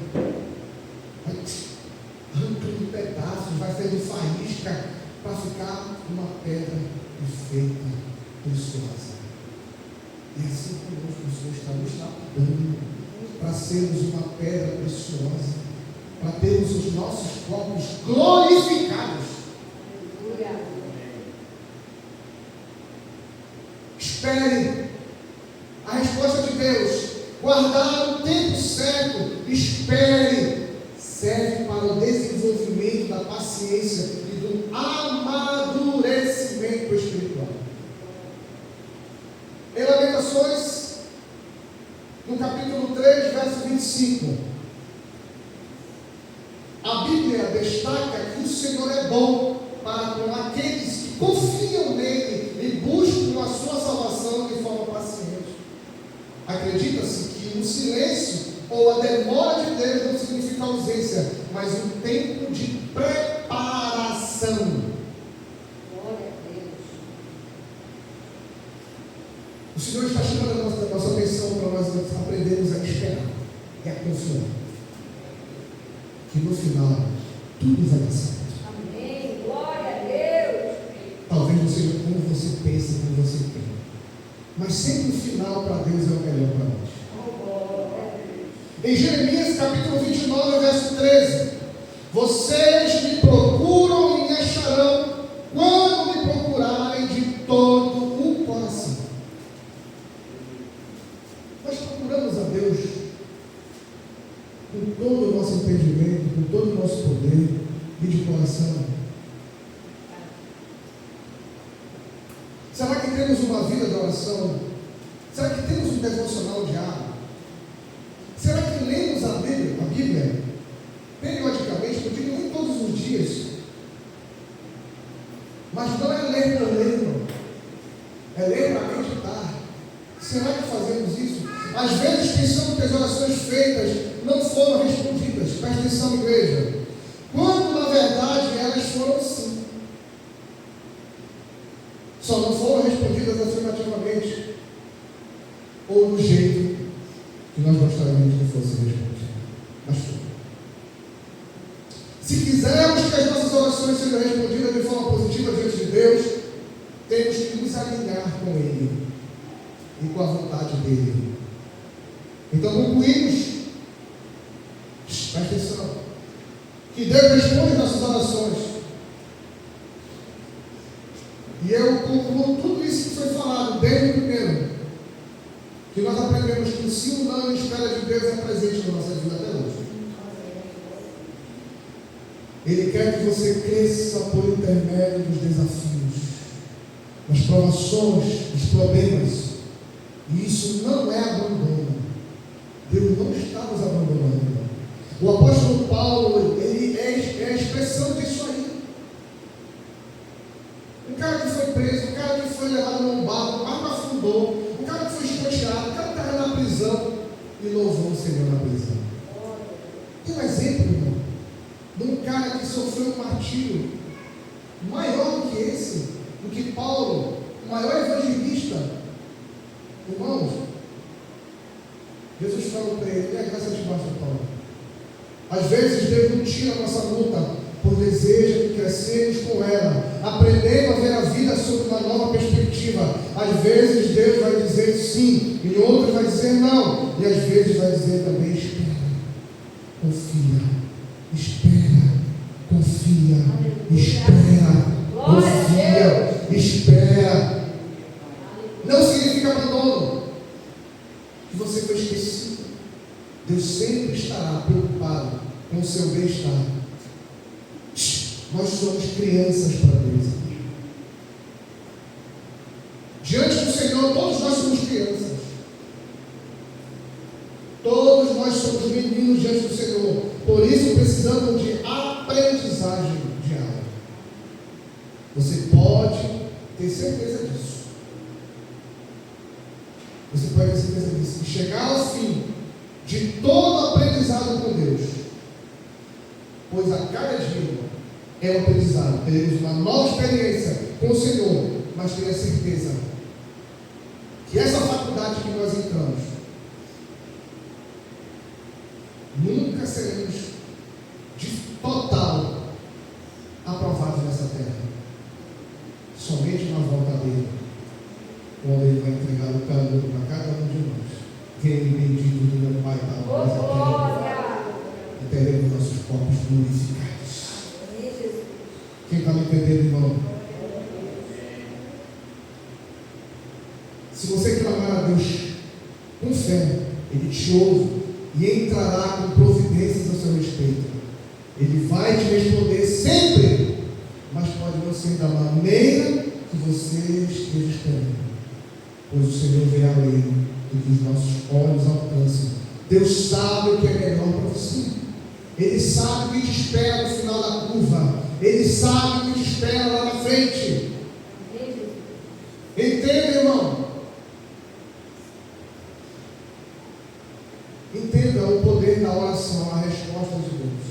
arrancando pedaços, vai fazendo faísca para ficar uma pedra perfeita, preciosa. E assim conosco o Senhor está nos lapidando para sermos uma pedra preciosa, para termos os nossos corpos glorificados. Espere a resposta de Deus. Guardar o tempo certo. Espere. Serve para o desenvolvimento da paciência e do amadurecimento espiritual. Em Lamentações, no capítulo 3, verso 25, a Bíblia destaca que o Senhor é bom para com aqueles que confiam nele e buscam a sua salvação de forma paciente. Acredita-se que o silêncio ou a demora de Deus não significa ausência, mas um tempo de preparação. Glória a Deus. O Senhor está chamando a nossa atenção para nós aprendermos a esperar e a confiar que no final tudo vai dar certo. Amém. Glória a Deus. Talvez não seja como você pensa, como você quer, mas sempre o final para Deus é o melhor para nós. Em Jeremias capítulo 29, verso 13: vocês me procuram e me acharão quando me procurarem de todo o coração. Nós procuramos a Deus com todo o nosso entendimento, com todo o nosso poder e de coração. Será que temos uma vida de oração? Será que temos um devocional diário? Será que lemos a Bíblia periodicamente? Eu digo nem todos os dias, mas não é ler por ler, não. É ler para meditar. Será que fazemos isso? Às vezes pensamos que as orações feitas não foram respondidas. Presta atenção, igreja. Quando na verdade elas foram sim. Só não foram respondidas afirmativamente ou do jeito que nós gostaríamos que fosse respondido. Mas foi. Se quisermos que as nossas orações sejam respondidas de forma positiva diante de Deus, temos que nos alinhar com Ele e com a vontade dEle. Então concluímos, presta atenção, que Deus responde nossas orações. E eu concluo tudo isso que foi falado desde o primeiro, que nós aprendemos que o sim ou não espera de Deus é presente na nossa vida até hoje. Ele quer que você cresça por intermédio dos desafios, das provações, dos problemas. E isso não é abandono. Deus não está nos abandonando. O apóstolo Paulo, ele é a expressão disso aí. Um cara que foi preso, um cara que foi levado num barco, o barco afundou, um cara que foi escanteado, um cara que estava na prisão e louvou o Senhor na prisão. Tem um exemplo, irmão, de um cara que sofreu um martírio maior do que esse, do que Paulo, o maior evangelista. Irmãos, Jesus falou para ele: minha graça te basta, Paulo. Às vezes Deus não tira a nossa luta, por desejo de crescermos com ela, aprendendo a ver a vida sob uma nova perspectiva. Às vezes Deus vai dizer sim, em outras vai dizer não, e às vezes vai dizer também: espera, confia, espera, confia, espera, confia, espera. Não significa abandono, que você foi esquecido. Deus sempre estará preocupado com o seu bem-estar. Nós somos crianças para Deus. Diante do Senhor, todos nós somos crianças. Todos nós somos meninos diante do Senhor. Por isso precisamos de aprendizagem diária. Você pode ter certeza disso. Você pode ter certeza disso. E chegar ao fim de todo aprendizado com Deus. Pois a cada dia é um aprendizado. Teremos uma nova experiência com o Senhor, mas tenha certeza que essa faculdade que nós entramos, nunca seremos de total aprovados nessa terra. Somente na volta dele, quando ele vai entregar o caminho para cada um de nós. Vem bendito do meu Pai da glória, e teremos nossos corpos glorificados. Quem está me entendendo, irmão? Se você clamar a Deus com fé, Ele te ouve e entrará com providências a seu respeito. Ele vai te responder sempre, mas pode não ser da maneira que você esteja esperando, pois o Senhor vê além do que os nossos olhos alcançam. Deus sabe o que é melhor para você. Ele sabe o que te espera no final da curva. Ele sabe o que te espera lá na frente. Entenda, irmão. Entenda o poder da oração, a resposta de Deus.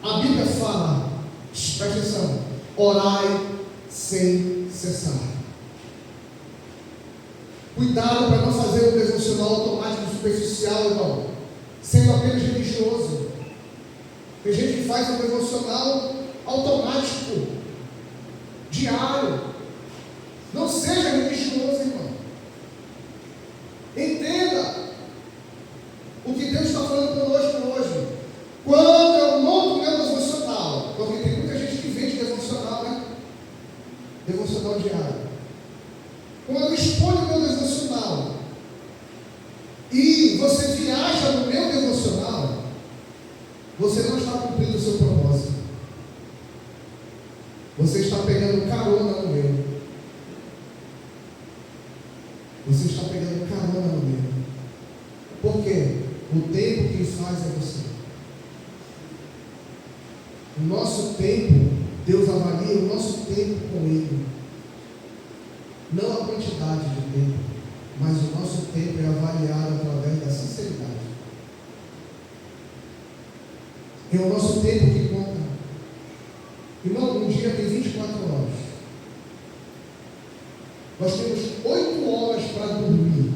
A Bíblia fala, presta atenção, orai sem cessar. Cuidado para não fazer um devocional automático superficial, irmão, sendo apenas religioso. Tem gente que faz um devocional automático, diário. Não seja religioso, irmão. Entenda o que Deus está falando conosco hoje. Quando eu monto o meu devocional, porque tem muita gente que vende devocional, né? Devocional diário. Quando eu escolho o meu devocional e você viaja no meu devocional, você não está cumprindo o seu propósito. Você está pegando carona no meu. Você está pegando carona no meu. Por quê? O tempo que faz é você. O nosso tempo, Deus avalia o nosso tempo com Ele. Não a quantidade de tempo, mas o nosso tempo é avaliado através da sinceridade. É o nosso tempo que conta. Irmão, um dia tem 24 horas. Nós temos 8 horas para dormir.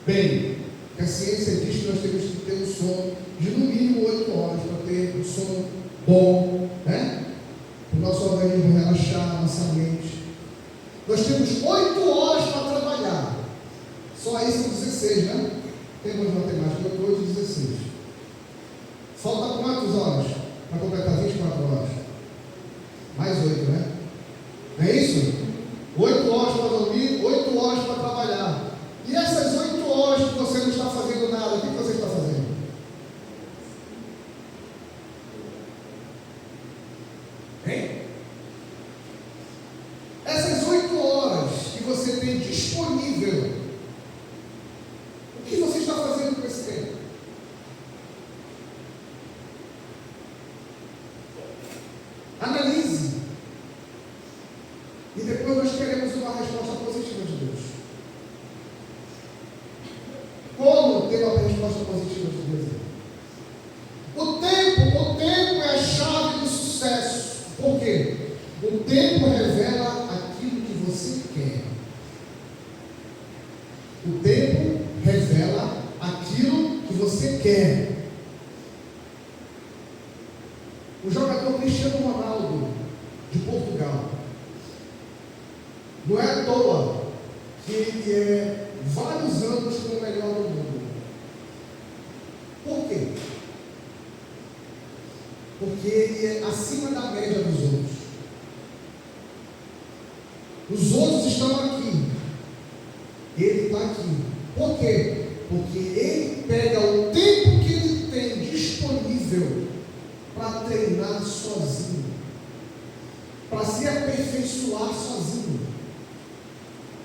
Bem, a ciência diz que nós temos que ter um sono de no mínimo 8 horas para ter um sono bom, né? O nosso organismo relaxar, nossa mente. Nós temos 8 horas para trabalhar. Só aí são 16, né? Temos matemática 8 e 16. Falta quantas horas para completar 24 horas? Mais 8, né? Não é isso? 8 horas para dormir, 8 horas para trabalhar. E essas 8 horas que você não está fazendo nada, o que você está fazendo? Hein? Essas 8 horas que você tem disponível, o que você está fazendo com esse tempo? Analise. E depois nós queremos uma resposta positiva de Deus. Como ter uma resposta positiva de Deus? O tempo é a chave do sucesso. Por quê? O tempo revela aquilo que você quer. O tempo quer. O jogador Cristiano Ronaldo, de Portugal, não é à toa que ele é vários anos como o melhor do mundo. Por quê? Porque ele é acima da média dos outros. Os outros estão aqui. Ele está aqui. Por quê? Porque ele pega o tempo que ele tem disponível para treinar sozinho, para se aperfeiçoar sozinho.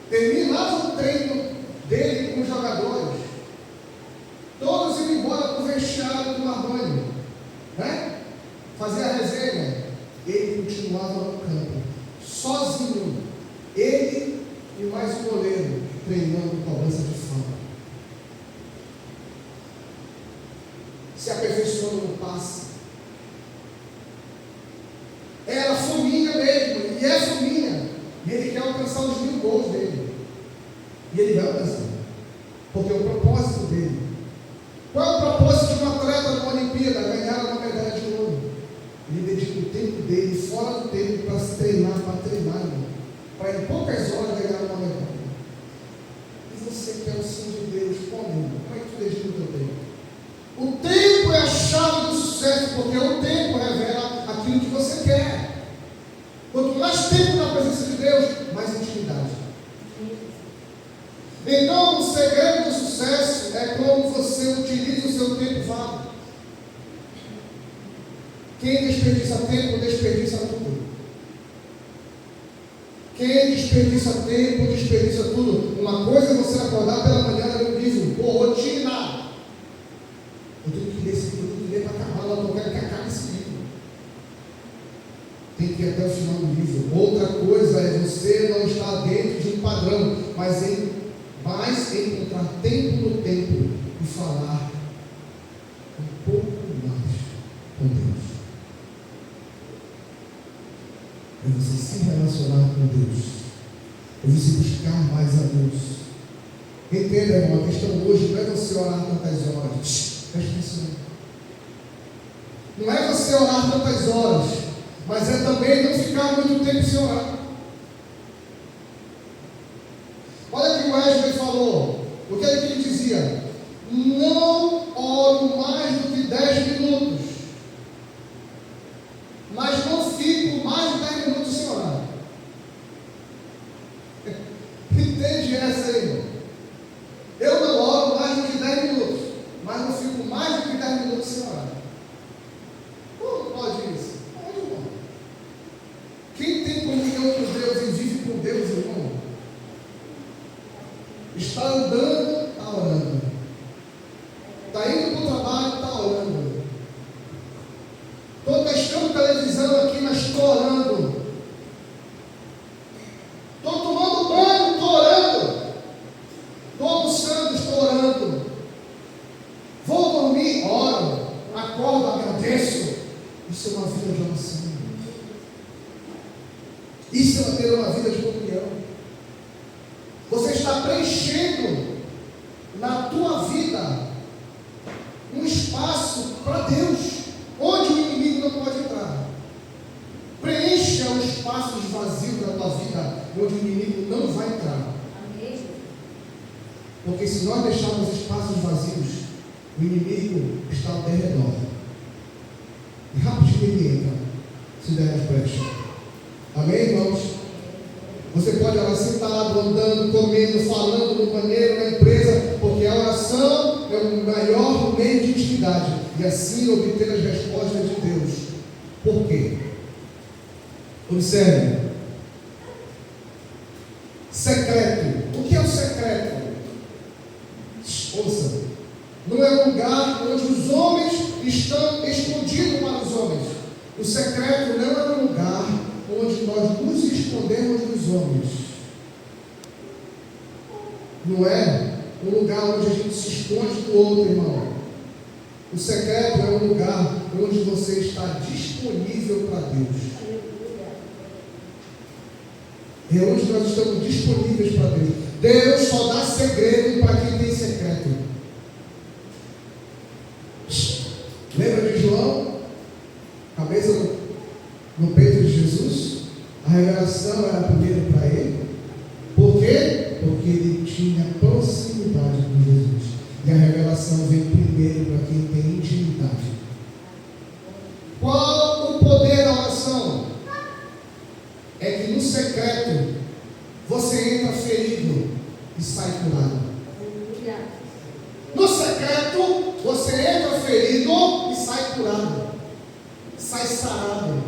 Terminava o treino dele com os jogadores, todos iam embora para o vestiário tomar banho, né? Fazer a resenha. Ele continuava no campo, sozinho, ele e mais um goleiro, treinando cobrança de falta, se aperfeiçoando no passe. Era fominha mesmo, e é fominha, e ele quer alcançar os 1000 gols dele, e ele vai alcançar, porque é o propósito dele. Qual é o propósito de um atleta numa Olimpíada? Ganhar uma medalha de ouro. Ele dedica o tempo dele, fora do tempo, para se treinar, para em poucas horas ganhar uma medalha. E você quer o sim de Deus, como é que tu dedica o teu tempo? O tempo é a chave do sucesso, porque o tempo revela aquilo que você quer. Quanto mais tempo na presença de Deus, mais intimidade. Então, o segredo do sucesso é como você utiliza o seu tempo válido. Quem desperdiça tempo, desperdiça tudo. Quem desperdiça tempo, desperdiça tudo. Uma coisa é você acordar pela manhã ler um livro, por rotina. Eu tenho que ler esse livro, eu tenho que ler para acabar, eu quero que acabe esse livro. Tem que ir até o final do livro. Outra coisa é você não estar dentro de um padrão, mas encontrar tempo no tempo e falar um pouco mais com Deus. É você se relacionar com Deus. É você buscar mais a Deus. Entenda, irmão, a questão hoje não é você orar tantas horas. Presta atenção. Não é você orar tantas horas, mas é também não ficar muito tempo sem orar. Olha o que o Wesley falou. O que ele dizia? Não oro mais do que 10 minutos, mas não fico mais de 10 minutos sem orar. Entende essa aí, irmão? Eu não oro mais do que 10 minutos, mas não fico mais do que 10 minutos sem orar. Como pode isso? Pode, irmão. Quem tem comunhão com Deus e vive com Deus, irmão, está andando, está orando. Está indo para o trabalho, está orando. Estou testando televisão aqui, mas estou orando. Estou tomando banho, estou orando. Estou almoçando, estou orando. Vou dormir, oro. Acordo, agradeço. Isso é uma vida de oração. Isso é ter uma vida de comunhão. Você está preenchendo na tua vida um espaço para Deus, onde o inimigo não pode entrar. Preencha os espaços vazios da tua vida, onde o inimigo não vai entrar. Amém. Porque se nós deixarmos espaços vazios, o inimigo está ao redor. E rapidinho ele entra, se der as brechas. Amém, irmãos? Você pode orar sentado, andando, comendo, falando no banheiro, na empresa, porque a oração é o maior meio de intimidade e assim obter as respostas de Deus. Por quê? Observe. Secreto. O que é o secreto? Ouça. Não é um lugar onde os homens estão escondidos para os homens. O secreto não é um lugar onde nós nos escondemos dos homens. Não é um lugar onde a gente se esconde do outro, irmão. O secreto é um lugar onde você está disponível para Deus. É onde nós estamos disponíveis para Deus. Deus só dá segredo para quem tem secreto. revelação era primeiro para ele. Por quê? Porque ele tinha proximidade com Jesus. E a revelação vem primeiro para quem tem intimidade. Qual o poder da oração? É que no secreto você entra ferido e sai curado. No secreto você entra ferido e sai curado, sai sarado,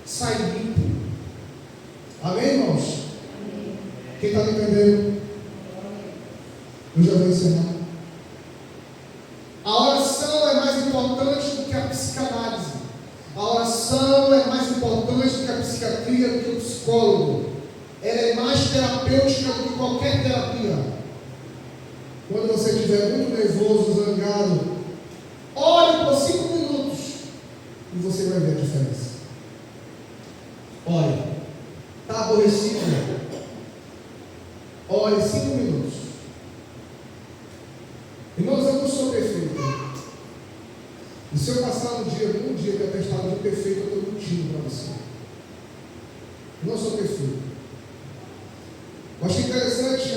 sai limpo. Amém, irmãos? Quem está me entendendo? Eu já vou encerrar. A oração é mais importante do que a psicanálise. A oração é mais importante do que a psiquiatria, do que o psicólogo. Ela é mais terapêutica do que qualquer terapia. Quando você estiver muito nervoso, zangado, ore por 5 minutos e você vai ver a diferença. Ore. Está aborrecido? Ore 5 minutos. Irmãos, eu não sou perfeito. E se eu passar um dia de atestado de perfeito, eu estou mentindo para você. Eu não sou perfeito. Eu achei interessante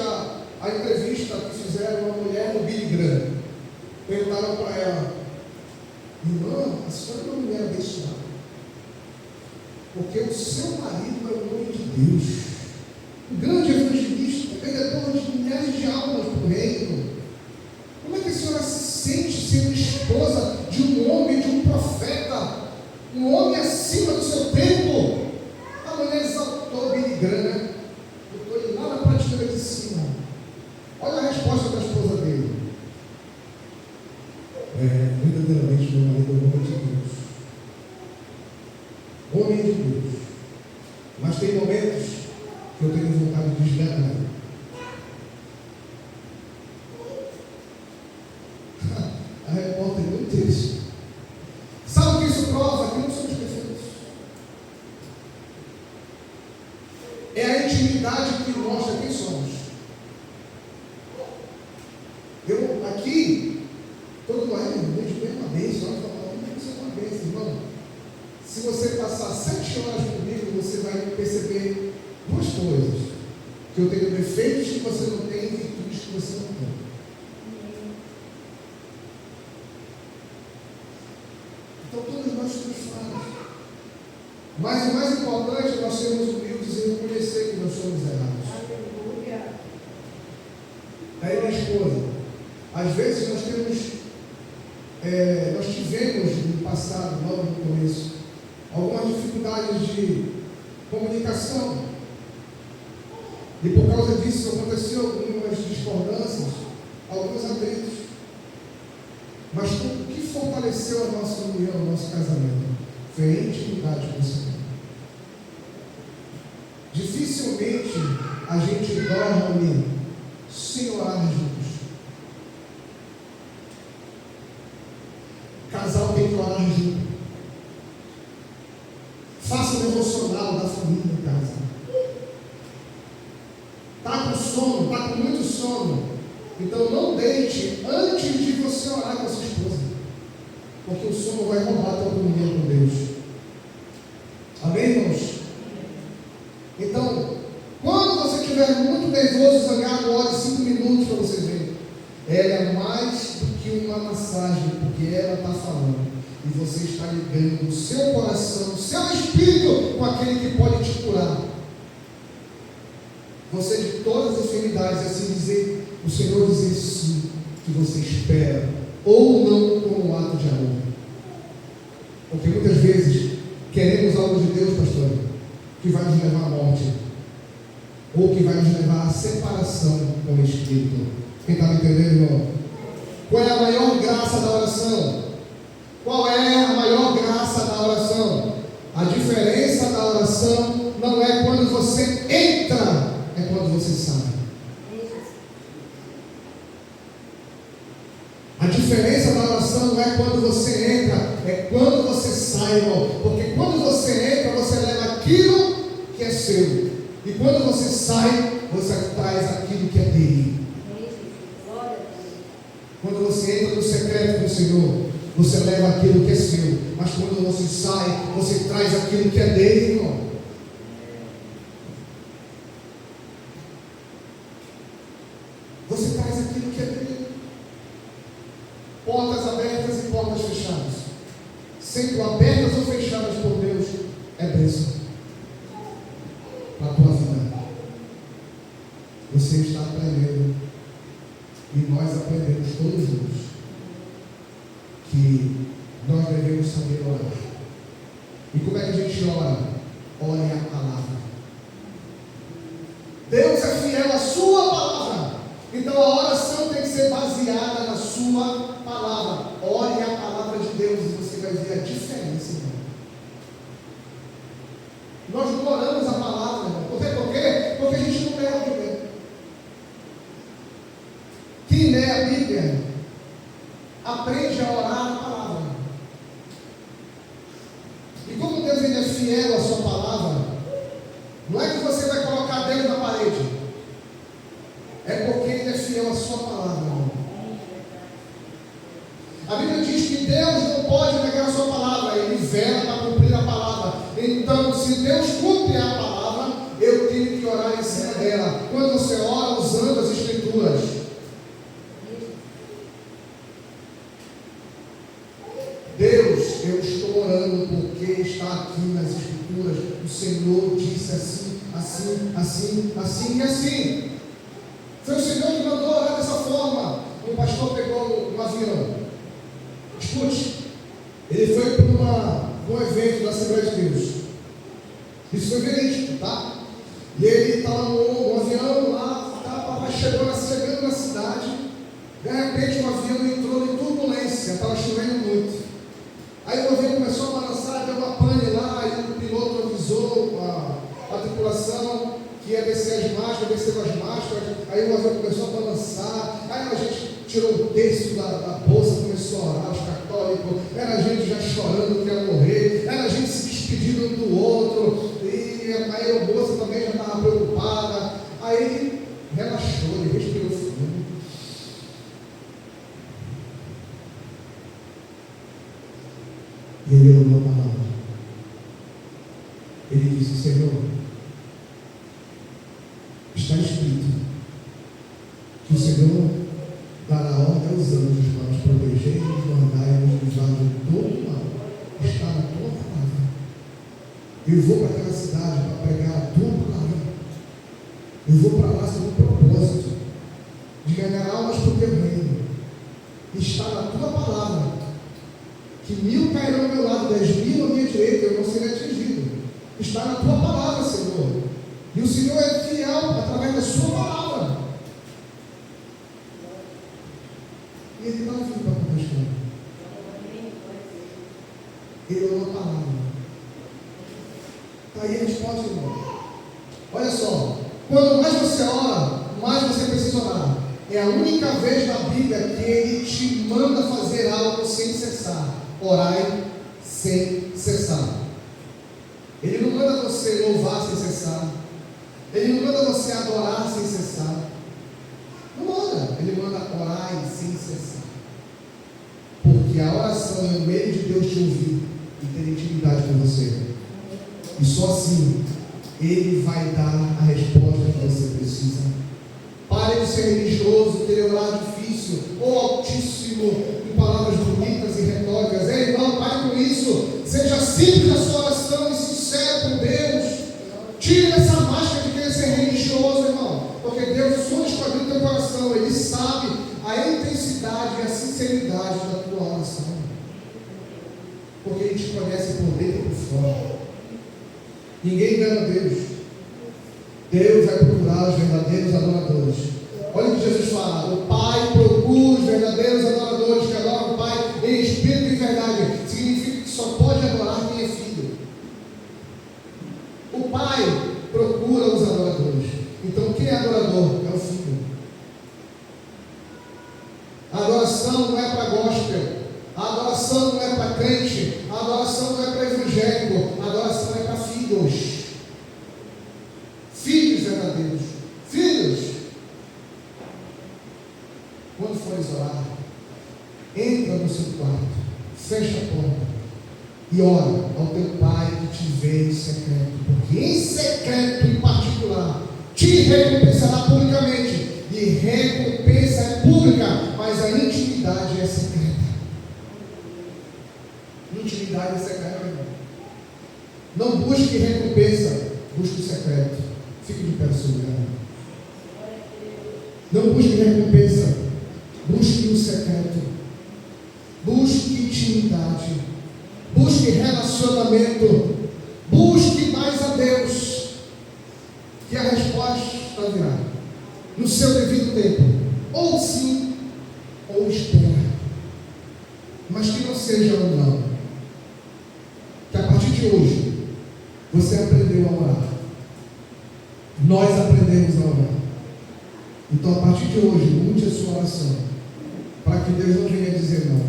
a entrevista que fizeram uma mulher no Billy Graham. Perguntaram para ela: irmã, a senhora é uma mulher abençoada, porque o seu marido é o homem de Deus, um grande evangelista, vendedor de milhares de almas para o reino. Como é que a senhora se sente sendo esposa de um homem, de um profeta, um homem acima do seu tempo? A mulher exaltou Billy Graham, botou ele lá na prateleira de cima. Olha a resposta da esposa dele: verdadeiramente meu marido é o homem de Deus. Homem de Deus. Mas tem momentos que eu tenho vontade de desligar ele. A repórter é muito triste. Sabe o que isso prova? Que não somos perfeitos. É a intimidade que mostra quem somos. Eu aqui, todo mundo, desde bem uma bênção, nós falamos, isso é uma bênção, irmão. Se você passar 7 horas comigo, você vai perceber 2 coisas: que eu tenho defeitos que você não tem e virtudes que você não tem. Então todos nós somos falhos. Mas o mais importante é nós sermos humildes e reconhecer que nós somos errados. Aí minha esposa, às vezes nós tivemos no passado, logo no começo, algumas dificuldades de comunicação. E por causa disso aconteceu algumas discordâncias, alguns atritos. Mas o que fortaleceu a nossa união, o nosso casamento, foi a intimidade com o Senhor. Dificilmente a gente dorme sem orar juntos. Casal tem que orar junto. Faça o devocional da família em casa. Está com sono, está com muito sono. Então não deite antes de você orar com a sua esposa, porque o sono vai roubar a tua comunhão com Deus. Amém, irmãos? Então, quando você estiver muito nervoso, zangado, ore 5 minutos para você ver. Ela é mais do que uma massagem, porque ela está falando. E você está ligando o seu coração, o seu espírito com aquele que pode te curar. Você de todas as enfermidades, assim dizer, o Senhor dizer sim, que você espera, ou não como um ato de amor. Porque muitas vezes queremos algo de Deus, pastor, que vai nos levar à morte, ou que vai nos levar à separação com o Espírito. Quem está me entendendo, irmão? Qual é a maior graça da oração? Qual é a maior graça da oração? A diferença da oração não é quando você entra, é quando você sai. A diferença da oração não é quando você entra, é quando você sai, irmão. Porque quando você entra, você leva aquilo que é seu. E quando você sai, você traz aquilo que é dele. Quando você entra no secreto do Senhor, você leva aquilo que é seu. Mas quando você sai, você traz aquilo que é dele, irmão. portas abertas e portas fechadas. Sendo abertas ou fechadas por Deus, é bênção para a tua vida. Você está aprendendo, e nós aprendemos todos juntos, que nós devemos saber orar. E como é que a gente ora? Ore a palavra. Deus é fiel à sua palavra. Então a oração tem que ser baseada na sua palavra. Ore a palavra de Deus e você vai ver a diferença, irmão. Nós não oramos a palavra, irmão. Por quê? Porque a gente não lê a Bíblia. Quem lê a Bíblia aprende a orar a palavra. E como Deus ele é fiel à sua palavra, não é que você vai colocar Deus na parede, é porque ele é fiel à sua palavra, irmão. A Bíblia diz que Deus não pode negar a sua palavra, ele vela para cumprir a palavra. Então, se Deus cumpre a palavra, eu tenho que orar em cima dela. Quando você ora usando as Escrituras, Deus, eu estou orando porque está aqui nas Escrituras. O Senhor disse assim, assim, assim, assim e assim. Foi o Senhor que mandou orar dessa forma. O pastor pegou um avião. Escute, ele foi para um evento da Assembleia de Deus. Isso foi verídico, tá? E ele estava no avião lá, chegando na cidade. De repente o avião entrou em turbulência, estava chovendo muito. Aí o avião começou a balançar, deu uma pane lá, aí o piloto avisou a tripulação que ia descer as máscaras, desceu as máscaras, aí o avião começou a balançar, aí a gente tirou o terço da bolsa, começou a orar, os católicos, era a gente já chorando que ia morrer, era a gente se despedindo um do outro, e a aeromoça também já estava preocupada, aí ele relaxou, ele respirou fundo. E ele orou a palavra. Ele disse: Senhor, está escrito que o Senhor dará ordem aos anjos para nos proteger e nos guardar e nos livrar de todo mal. Está na tua palavra. Eu vou para aquela cidade para pregar a tua palavra. Eu vou para lá sem o propósito de ganhar almas para o teu reino. Está na tua palavra que 1000 cairão ao meu lado, 10.000 à minha direita, eu não serei atingido. Está na tua palavra, Senhor. E o Senhor é fiel através da sua palavra. E ele não viu para contestar. Ele orou a palavra. Está aí a resposta, irmão. Olha só. Quando mais você ora, mais você precisa orar. É a única vez na Bíblia que ele te manda fazer algo sem cessar. Orai sem cessar. Ele não manda você louvar sem cessar. Ele não manda você adorar sem cessar. Não manda. Ele manda orar sem cessar. Porque a oração é o meio de Deus te ouvir e ter intimidade com você. E só assim Ele vai dar a resposta que você precisa. Pare de ser religioso, querer orar difícil ou altíssimo, em palavras bonitas e retóricas. Ei, irmão, pare com isso. Seja simples na sua oração e sincero com Deus. Tire essa máscara de querer ser religioso, irmão. Porque Deus sonha escolher o teu coração. Ele sabe a intensidade e a sinceridade da tua oração. Porque Ele te conhece por dentro e por fora. Ninguém engana Deus. Deus vai procurar os verdadeiros adoradores. Olha o que Jesus fala: o Pai procura os verdadeiros adoradores que adoram o Pai em espírito e verdade. Significa que só pode adorar quem é filho. O Pai procura os adoradores. Então quem é adorador? É o Filho. A adoração não é para gospel. A adoração não é para crente. A adoração não é para evangélico. A adoração é para filhos. Filhos verdadeiros. Filhos. Quando fores orar, entra no seu quarto, fecha a porta e ora ao teu Pai que te vê em secreto, porque em secreto, em particular, te recompensará publicamente. E recompensa é pública, mas a intimidade é secreta. intimidade secreta, irmão. Não busque recompensa, busque o secreto. Fique de pé no seu lugar. Não busque recompensa, busque o secreto. Busque intimidade. Busque relacionamento. Busque mais a Deus. Que a resposta virá no seu devido tempo. Ou sim, ou espera. Mas que não seja um não. Que a partir de hoje você aprendeu a orar. Nós aprendemos a orar. Então, a partir de hoje, mude a sua oração, para que Deus não venha dizer não,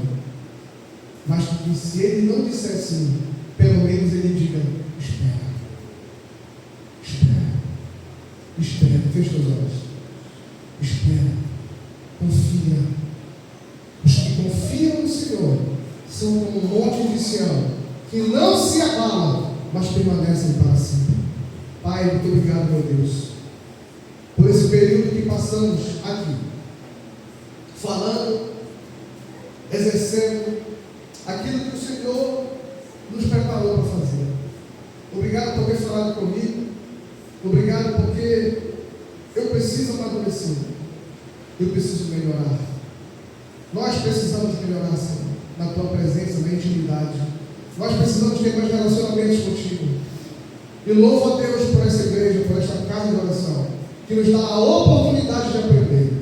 mas que se Ele não disser sim, pelo menos Ele diga: espera, espera, espera. Feche os olhos, espera, confia. Os que confiam no Senhor são como um monte de Sião, que não se abalam, mas permanecem para sempre. Pai, muito obrigado, meu Deus, por esse período que passamos aqui, falando, exercendo aquilo que o Senhor nos preparou para fazer. Obrigado por ter falado comigo. Obrigado porque eu preciso amadurecer. Eu preciso melhorar. Nós precisamos melhorar, Senhor, na Tua presença, na intimidade. Nós precisamos ter mais relacionamentos contigo. E louvo a Deus por essa igreja, por esta casa de oração, que nos dá a oportunidade de aprender.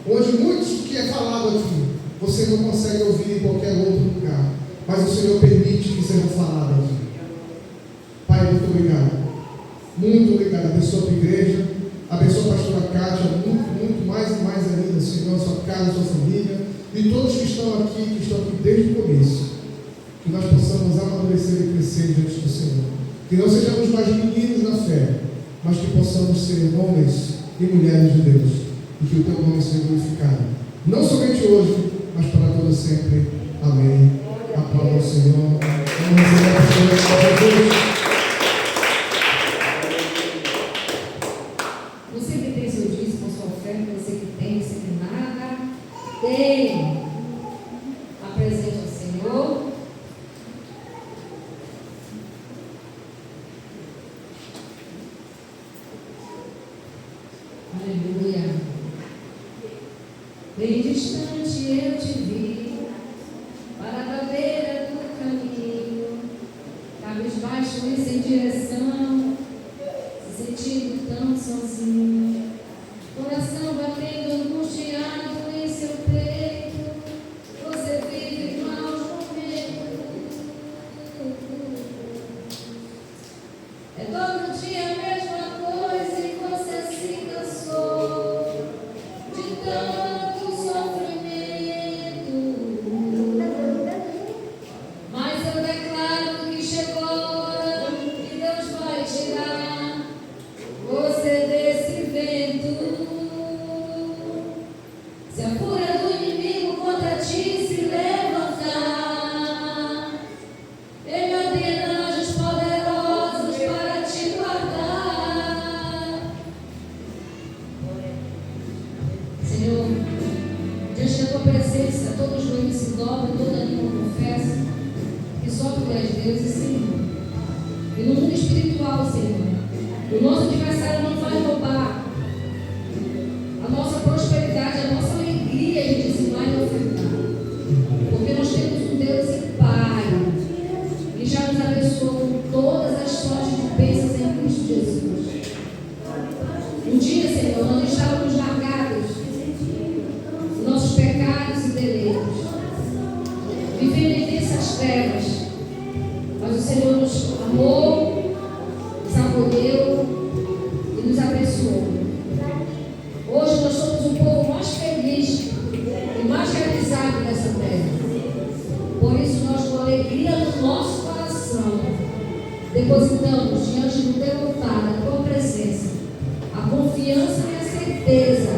Hoje, muitos que é falado aqui, você não consegue ouvir em qualquer outro lugar, mas o Senhor permite que seja falado aqui. Pai, muito obrigado. Muito obrigado. Abençoa a tua igreja, abençoa a pastora Kátia, muito mais e mais ainda, Senhor, a sua casa, a sua família, e todos que estão aqui desde o começo. Que nós possamos amadurecer e crescer diante do Senhor. Que não sejamos mais meninos na fé, mas que possamos ser homens e mulheres de Deus, e que o teu nome seja glorificado, não somente hoje, mas para todo sempre. Amém. Aplauda ao Senhor. Vamos receber a palavra de Deus. Você que tem seu dízimo, sua oferta, você que tem, você que nada tem, apresente ao Senhor. Aleluia. Bem distante eu te vi, para da beira do caminho, cabisbaixo e sem direção, se sentindo tão sozinho, coração batendo angustiado em seu peito, você vive maus momentos. É todo dia a mesma coisa e você se cansou de tanto sofrimento. Mas eu declaro que chegou a hora que Deus vai tirar você desse vento. Se a fúria do inimigo contra ti se levantar, Ele ordena anjos poderosos para te guardar. Senhor, diante da tua presença, todo joelho se dobra, toda língua confessa que só tu és Deus e Senhor. E no mundo espiritual, Senhor, o nosso adversário não vai roubar a nossa prosperidade, a nossa alegria de dizimar e ofertar. Porque nós temos um Deus e Pai que já nos abençoou com todas as sortes de bênçãos em Cristo Jesus. Um dia, Senhor, nós estávamos largados dos nossos pecados e deleitos, vivendo em densas trevas, mas o Senhor nos amou, nos acolheu e nos abençoou. Hoje nós somos um povo mais feliz e mais realizado nessa terra. Por isso nós, com alegria no nosso coração, depositamos diante do teu altar, da tua presença, a confiança e a certeza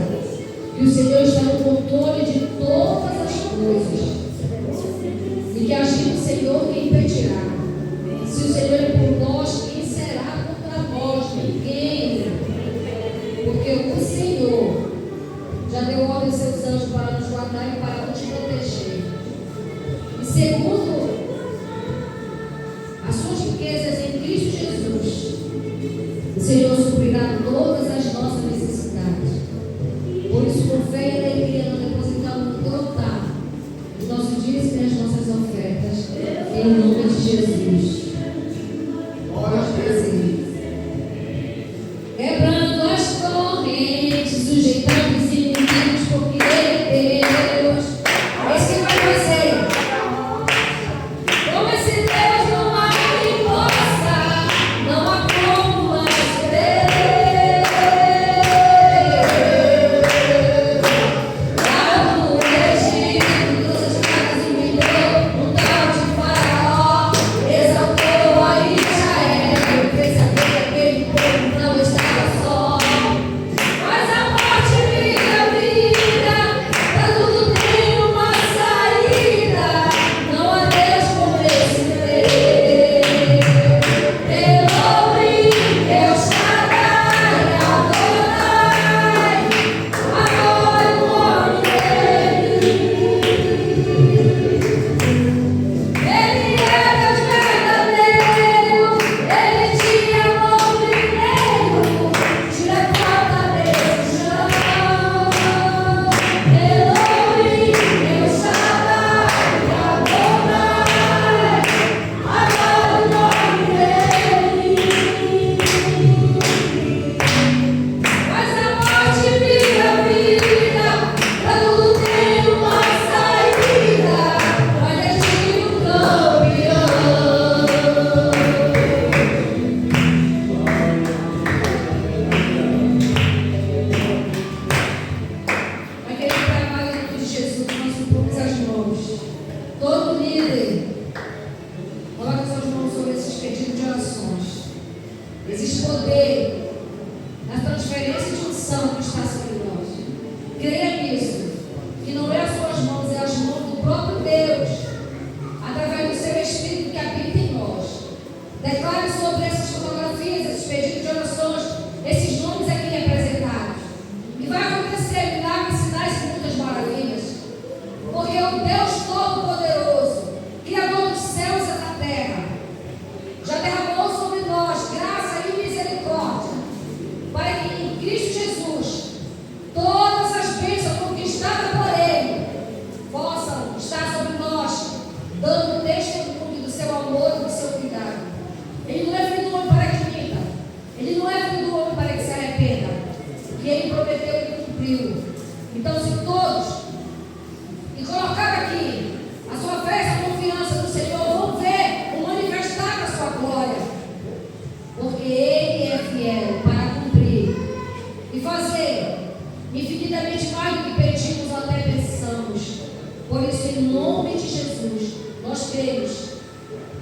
Senhor suprirá todas as nossas necessidades. Por isso, com fé e alegria, nós depositamos no altar os nossos dízimos e as nossas ofertas, em nome de Jesus. Glória a Deus. Quebrando as correntes, sujeitando os inimigos, porque Ele é Deus. É isso que vai fazer. Como esse Deus não há quem possa, não há como mais crer. Lá no Egito, todas as pragas humilhou, um tal de Faraó, exaltou a Israel, fez saber que aquele povo não estava só. Mas a morte vira vida, pra tudo tem uma saída. Não há Deus como esse Deus. Elohim, El Shaddai, Adonai, adore o nome dele. Ele é Deus verdadeiro, Ele te amou primeiro, te levanta desse chão. Elohim, El Shaddai, Adonai, adore o nome dele. Mas a morte vira vida, pra tudo tem uma saída, mas é time campeão. Aquele trabalho em nome de Jesus, nós impomos as mãos. Todo líder, coloque suas mãos sobre esses pedidos de orações. Existe poder na transferência de unção que está sobre nós. Creia nisso, que não é as suas mãos, é as mãos do próprio Deus, através do seu Espírito que habita em nós. Declare sobre essas fotografias, esses pedidos de orações, esses nomes aqui representados. E vai acontecer milagres, sinais e muitas maravilhas. Porque o Deus Todo-Poderoso, Criador dos céus e da terra, já derramou sobre nós graça e misericórdia, para que em Cristo Jesus todas as bênçãos conquistadas por Ele possam estar sobre nós, dando testemunho do seu amor e do seu cuidado. Ele não é filho do homem para que minta, Ele não é filho do homem para que se arrependa. O que Ele prometeu, Ele cumpriu. Então, se todos e colocar aqui a sua fé e a confiança no Senhor, vão ver o manifestar da sua glória, porque Ele é fiel para cumprir e fazer infinitamente mais do que pedimos ou até pensamos. Por isso, em nome de Jesus, nós cremos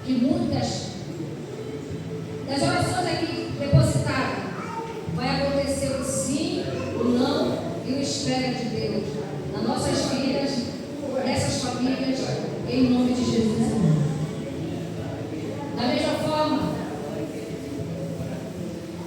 que muitas das orações aqui depositadas vai acontecer o sim, o não e o espera de Deus nas nossas vidas, nessas famílias, em nome de Jesus. Da mesma forma,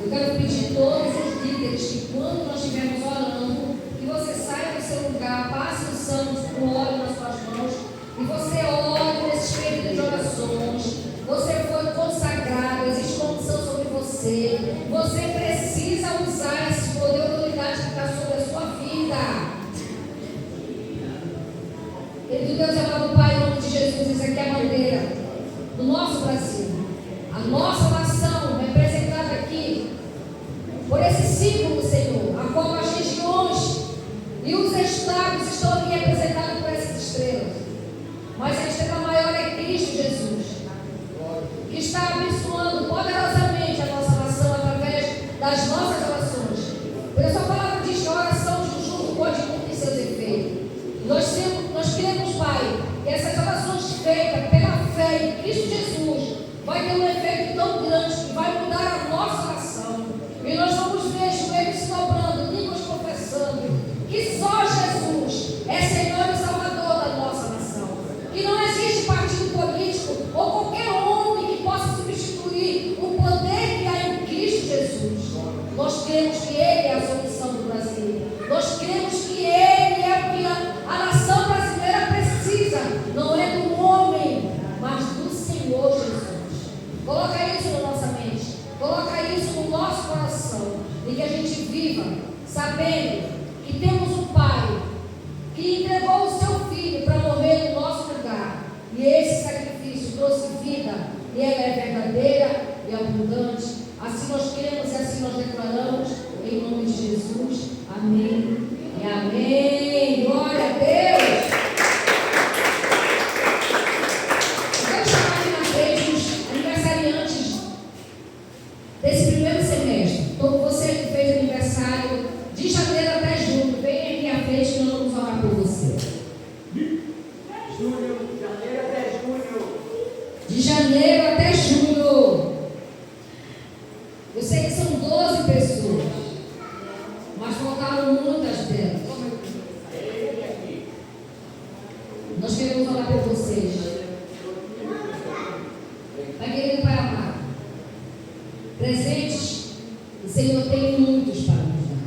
eu quero pedir a todos os líderes que quando nós estivermos orando, que você saia do seu lugar, passe o santo, o óleo nas suas mãos, e você ore nesses períodos de orações. Você foi consagrado, existe condição sobre você. Você precisa usar esse poder e autoridade que está sobre a sua vida. Querido Deus, amado Pai, em nome de Jesus, isso aqui é a bandeira do nosso Brasil. A nossa nação representada aqui por esse símbolo, Senhor, a qual as regiões e os estados estão aqui representados por essas estrelas. Mas a estrela maior é Cristo Jesus, que está abençoando poderosamente a nossa nação através das nossas orações. Por isso a palavra diz que a oração de um justo pode cumprir seus efeitos. Nós cremos, Pai, que essas orações feitas pela fé em Cristo Jesus vai ter um efeito tão grande que vai mudar a nossa nação. E nós vamos ver joelhos se dobrando, línguas confessando que só Jesus é Senhor e Salvador da nossa nação. Que não existe partido político ou qualquer homem que possa substituir o poder que há em Cristo Jesus. Nós cremos que Ele é a solução do Brasil. Nós cremos que Ele é o que a nação brasileira precisa. Não é do homem, mas do Senhor Jesus. Coloca isso na nossa mente. Coloca isso no nosso coração. que a gente viva sabendo que temos um Pai que entregou o seu Filho para morrer no nosso lugar. E esse sacrifício trouxe vida, e ela é verdadeira e abundante. Assim nós cremos e assim nós declaramos, em nome de Jesus. Amém e amém. Glória a Deus. Vou chamar aqui na frente os aniversariantes desse primeiro semestre. Então, você que fez aniversário de janeiro até julho, vem aqui à frente que nós vamos orar por você. De janeiro até julho. Eu sei que são 12 pessoas, mas faltaram muitas delas. Nós queremos orar por vocês. Pai querido, Pai amado, presentes, o Senhor tem muitos para nos dar.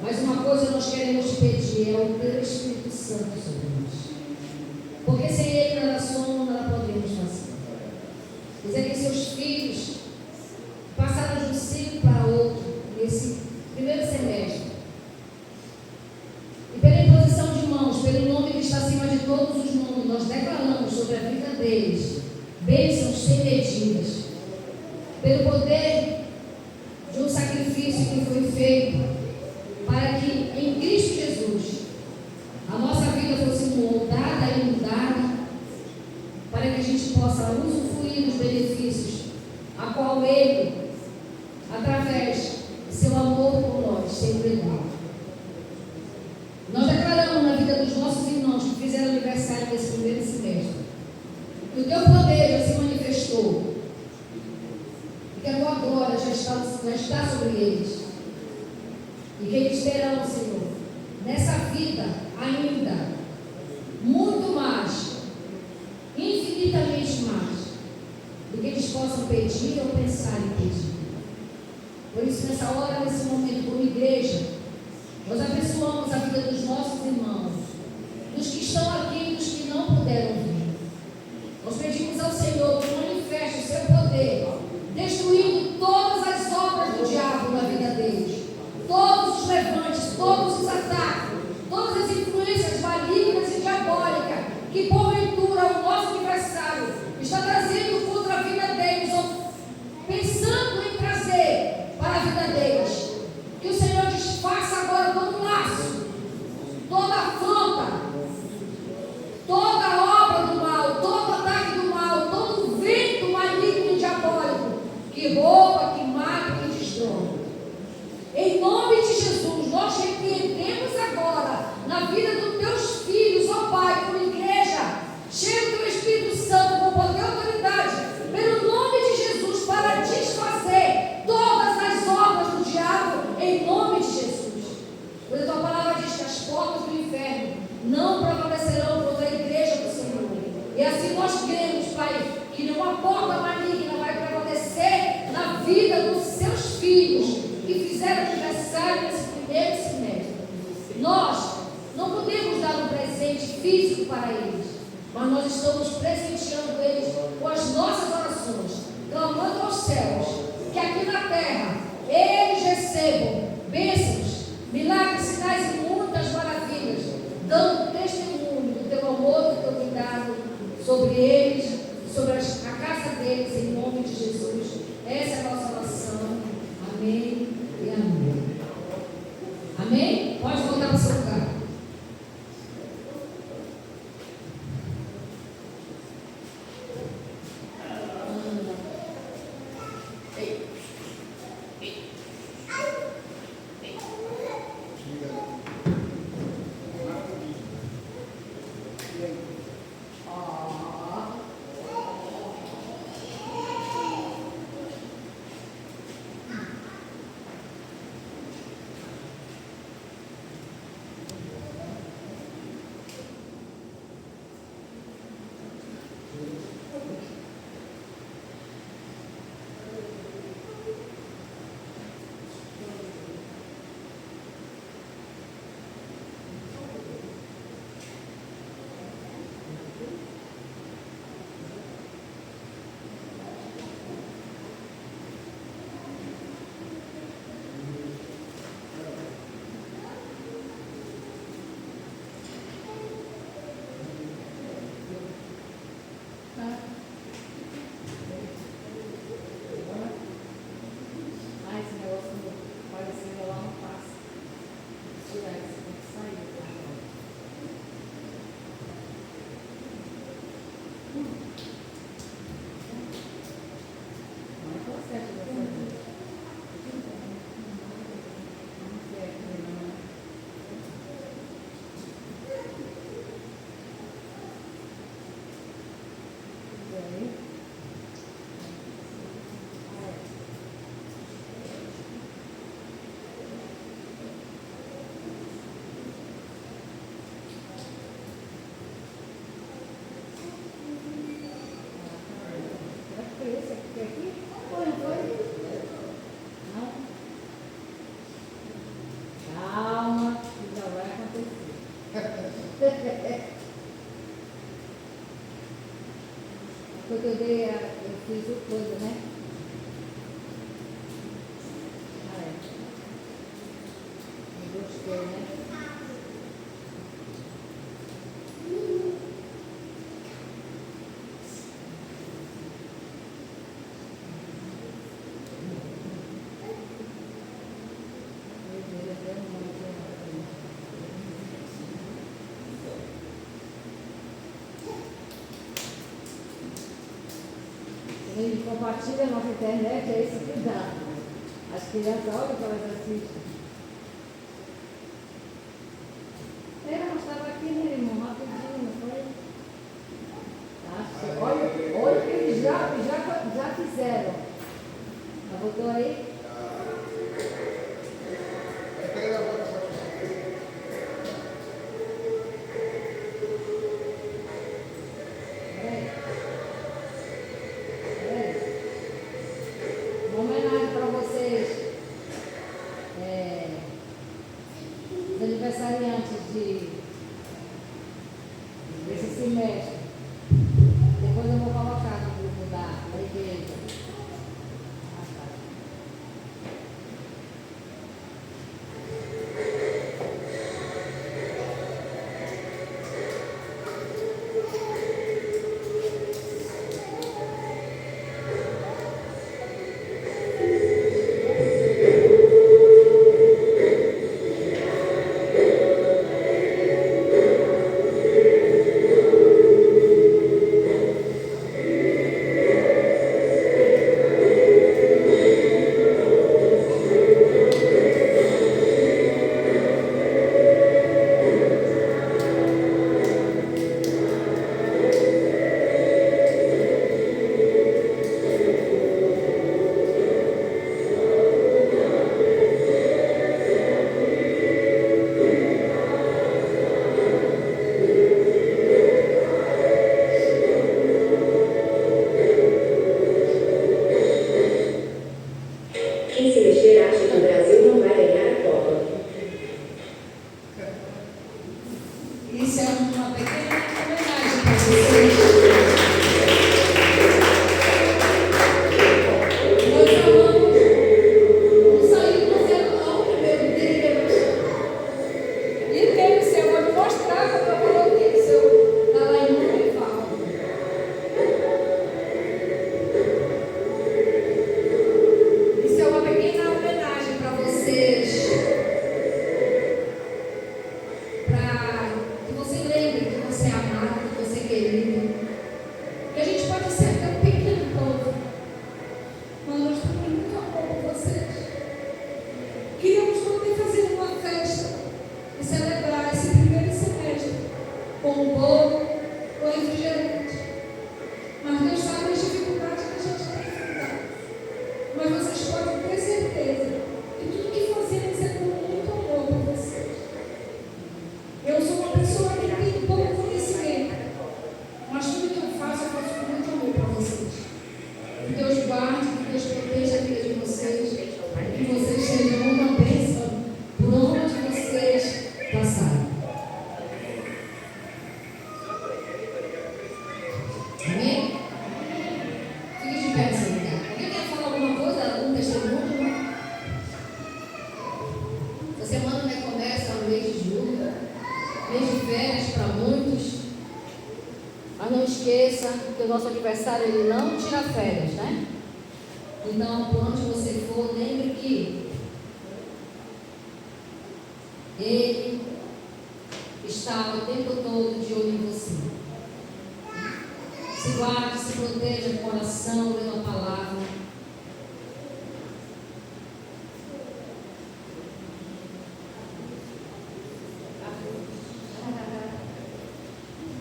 Mas uma coisa nós queremos te pedir, é o teu Espírito Santo sobre nós. Porque sem Ele nada somos, nada podemos fazer. Dizer que seus filhos passaram de um ciclo para outro nesse primeiro semestre. E pela imposição de mãos, pelo nome que está acima de todos os nomes, nós declaramos sobre a vida deles bênçãos sem medidas. Pelo poder de um sacrifício que foi feito para que em Cristo Jesus a nossa vida fosse moldada e mudada, para que a gente possa usufruir dos benefícios a qual Ele, através do seu amor por nós, sempre dá. Nós declaramos na vida dos nossos irmãos que fizeram aniversário nesse primeiro semestre, que o teu poder já se manifestou, e que a tua glória já está sobre eles, e que eles terão, Senhor, nessa vida ainda muito mais, infinitamente mais, do que eles possam pedir ou pensar em pedir. Por isso, nessa hora, nesse momento, como igreja, nós abençoamos a vida dos nossos irmãos, dos que estão aqui e dos que não puderam vir. Nós pedimos ao Senhor que manifeste o seu poder, destruindo todas as obras do diabo na vida deles, todos os levantes, todos os ataques, todas as influências malignas e diabólicas que porventura o nosso adversário está trazendo contra a vida deles, ou pensando em trazer para a vida deles. Que o Senhor desfaça agora todo laço, toda afronta, toda obra do mal, todo ataque do mal, todo vento maligno e diabólico que rouba, que mata, que destrói. Em nome de Jesus, nós repreendemos agora na vida dos teus filhos, ó Pai, como igreja, cheio do teu Espírito Santo, com poder e autoridade, pelo nome de Jesus, para desfazer todas as obras do diabo, em nome de Jesus. Pois a tua palavra diz que as portas do inferno não prevalecerão contra a igreja do Senhor. E assim nós cremos, Pai, que nenhuma porta maligna vai prevalecer na vida dos seus filhos que fizeram aniversário nesse primeiro semestre. Nós não podemos dar um presente físico para eles, mas nós estamos presenteando eles com as nossas orações, clamando aos céus, que aqui na terra eles recebam bênçãos, milagres, sinais e muitas maravilhas, dando testemunho do teu amor e do teu cuidado sobre eles, sobre a casa deles, em nome de Jesus. Essa é a nossa oração. Amém e amém. Amém? Pode voltar para o seu lugar. eu fiz o coisa, né? Eu gostei, né? Ele compartilha a nossa internet, é isso que dá. As crianças olham que elas assistem. Nós estava aqui, né, irmão? Rapidinho, não foi? Olha o que eles já fizeram. Já botou aí? Uma homenagem para vocês, os aniversariantes desse semestre. Depois eu vou colocar no grupo da igreja. Quem se mexer acha que o Brasil não vai ganhar a Copa. Isso é uma pequena homenagem para vocês. Nós amamos. Não saiu do céu, não, meu Deus. E tem o céu, eu vou mostrar como eu coloquei o seu. Está lá em nome e fala. Isso é uma pequena homenagem para vocês. Para que você lembre que você é amado, que você é querido. Que a gente pode ser até um pequeno povo, mas nós temos muito amor por vocês. Queríamos poder fazer uma festa e celebrar esse primeiro semestre com um bolo, com refrigerante. Mas Deus sabe as dificuldades que a gente tem enfrentado. Mas vocês podem ter certeza que tudo que fazemos é com muito amor por vocês. Eu sou uma pessoa que tem pouco conhecimento, mas tudo que eu faço com muito amor para vocês. Que Deus guarde, que Deus proteja a vida de vocês, que vocês sejam uma bênção por onde vocês passarem. Amém? Fique de pé nesse lugar. Alguém quer falar alguma coisa? Algum testemunho? Essa semana, né, começa o mês de julho, mês de férias para muitos. Mas não esqueça que o nosso aniversário ele não tira férias, né? Então, por onde você for, lembre que Ele está o tempo todo de olho em você. Se guarde, se proteja o coração, lendo a palavra.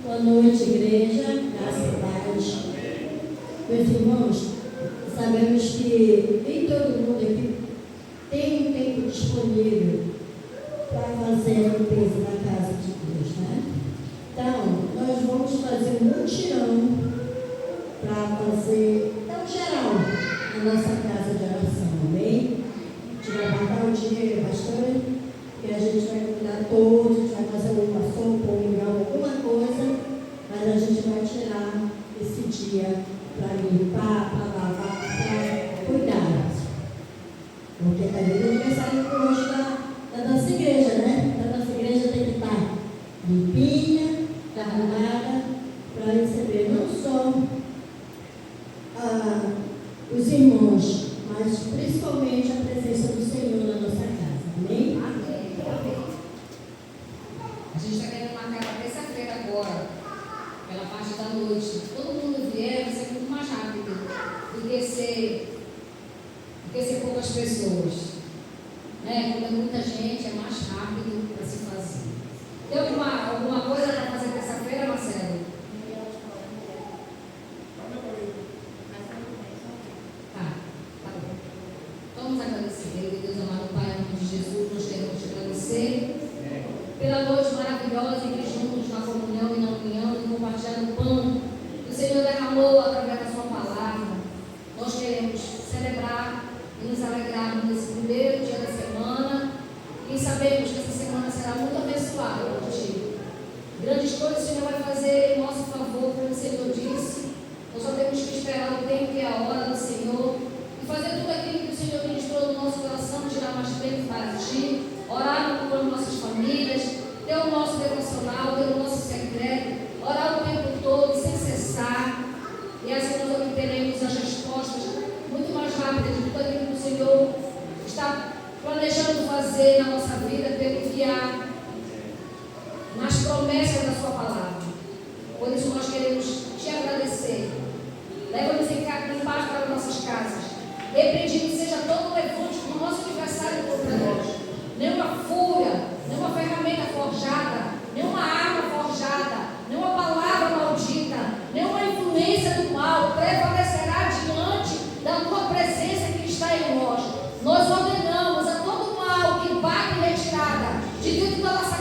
Boa noite, igreja, graças a Deus. Meus irmãos, sabemos que nem todo mundo aqui tem um tempo disponível para fazer a limpeza da casa de Deus, né? Então, nós vamos fazer um mutirão para fazer, geral, a nossa casa de oração, amém? A gente vai guardar o dinheiro bastante, e a gente vai convidar todos, a gente vai fazer uma sopa, um mingau, alguma coisa, mas a gente vai tirar esse dia para Porque também é aniversário hoje da nossa igreja, né? A nossa igreja tem que estar limpinha, arrumada, para receber não só os irmãos, mas principalmente a presença do Senhor na nossa casa. Amém? Amém. A gente está querendo marcar para terça-feira agora, pela parte da noite. Todo mundo vier, vai ser muito mais rápido do que ser poucas pessoas. Né? Quando é muita gente, é mais rápido para se fazer. Tem alguma coisa para fazer terça-feira, Marcelo? Tá bom. Vamos agradecer, querido Deus amado Pai, em nome de Jesus, nós queremos te agradecer pela noite maravilhosa em que juntos na comunhão e na união e compartilhando o pão que o Senhor derramou através da sua palavra. Nós queremos celebrar e nos alegrarmos nesse primeiro dia da semana e sabemos que essa semana será muito abençoada por ti. Grandes coisas o Senhor vai fazer em nosso favor, como o Senhor disse. Nós só temos que esperar o tempo e a hora do Senhor e fazer tudo aquilo que o Senhor ministrou no nosso coração, tirar mais tempo para ti, orar por nossas famílias, ter o nosso devocional, ter o nosso secreto, orar o tempo todo, sem cessar, e assim nós obteremos as respostas muito mais rápidas de tudo aquilo que o Senhor está planejando fazer na nossa vida, pelo que há nas promessas da sua palavra. Por isso nós queremos te agradecer. Leva-nos em paz para nossas casas. Repreende que seja todo o levante do nosso aniversário contra nós. Nenhuma fúria, nenhuma ferramenta forjada, nenhuma arma forjada, nenhuma palavra maldita, nenhuma influência do mal prevalecerá diante da tua presença que está em nós. Nós ordenamos a todo mal que bate em retirada de dentro da nossa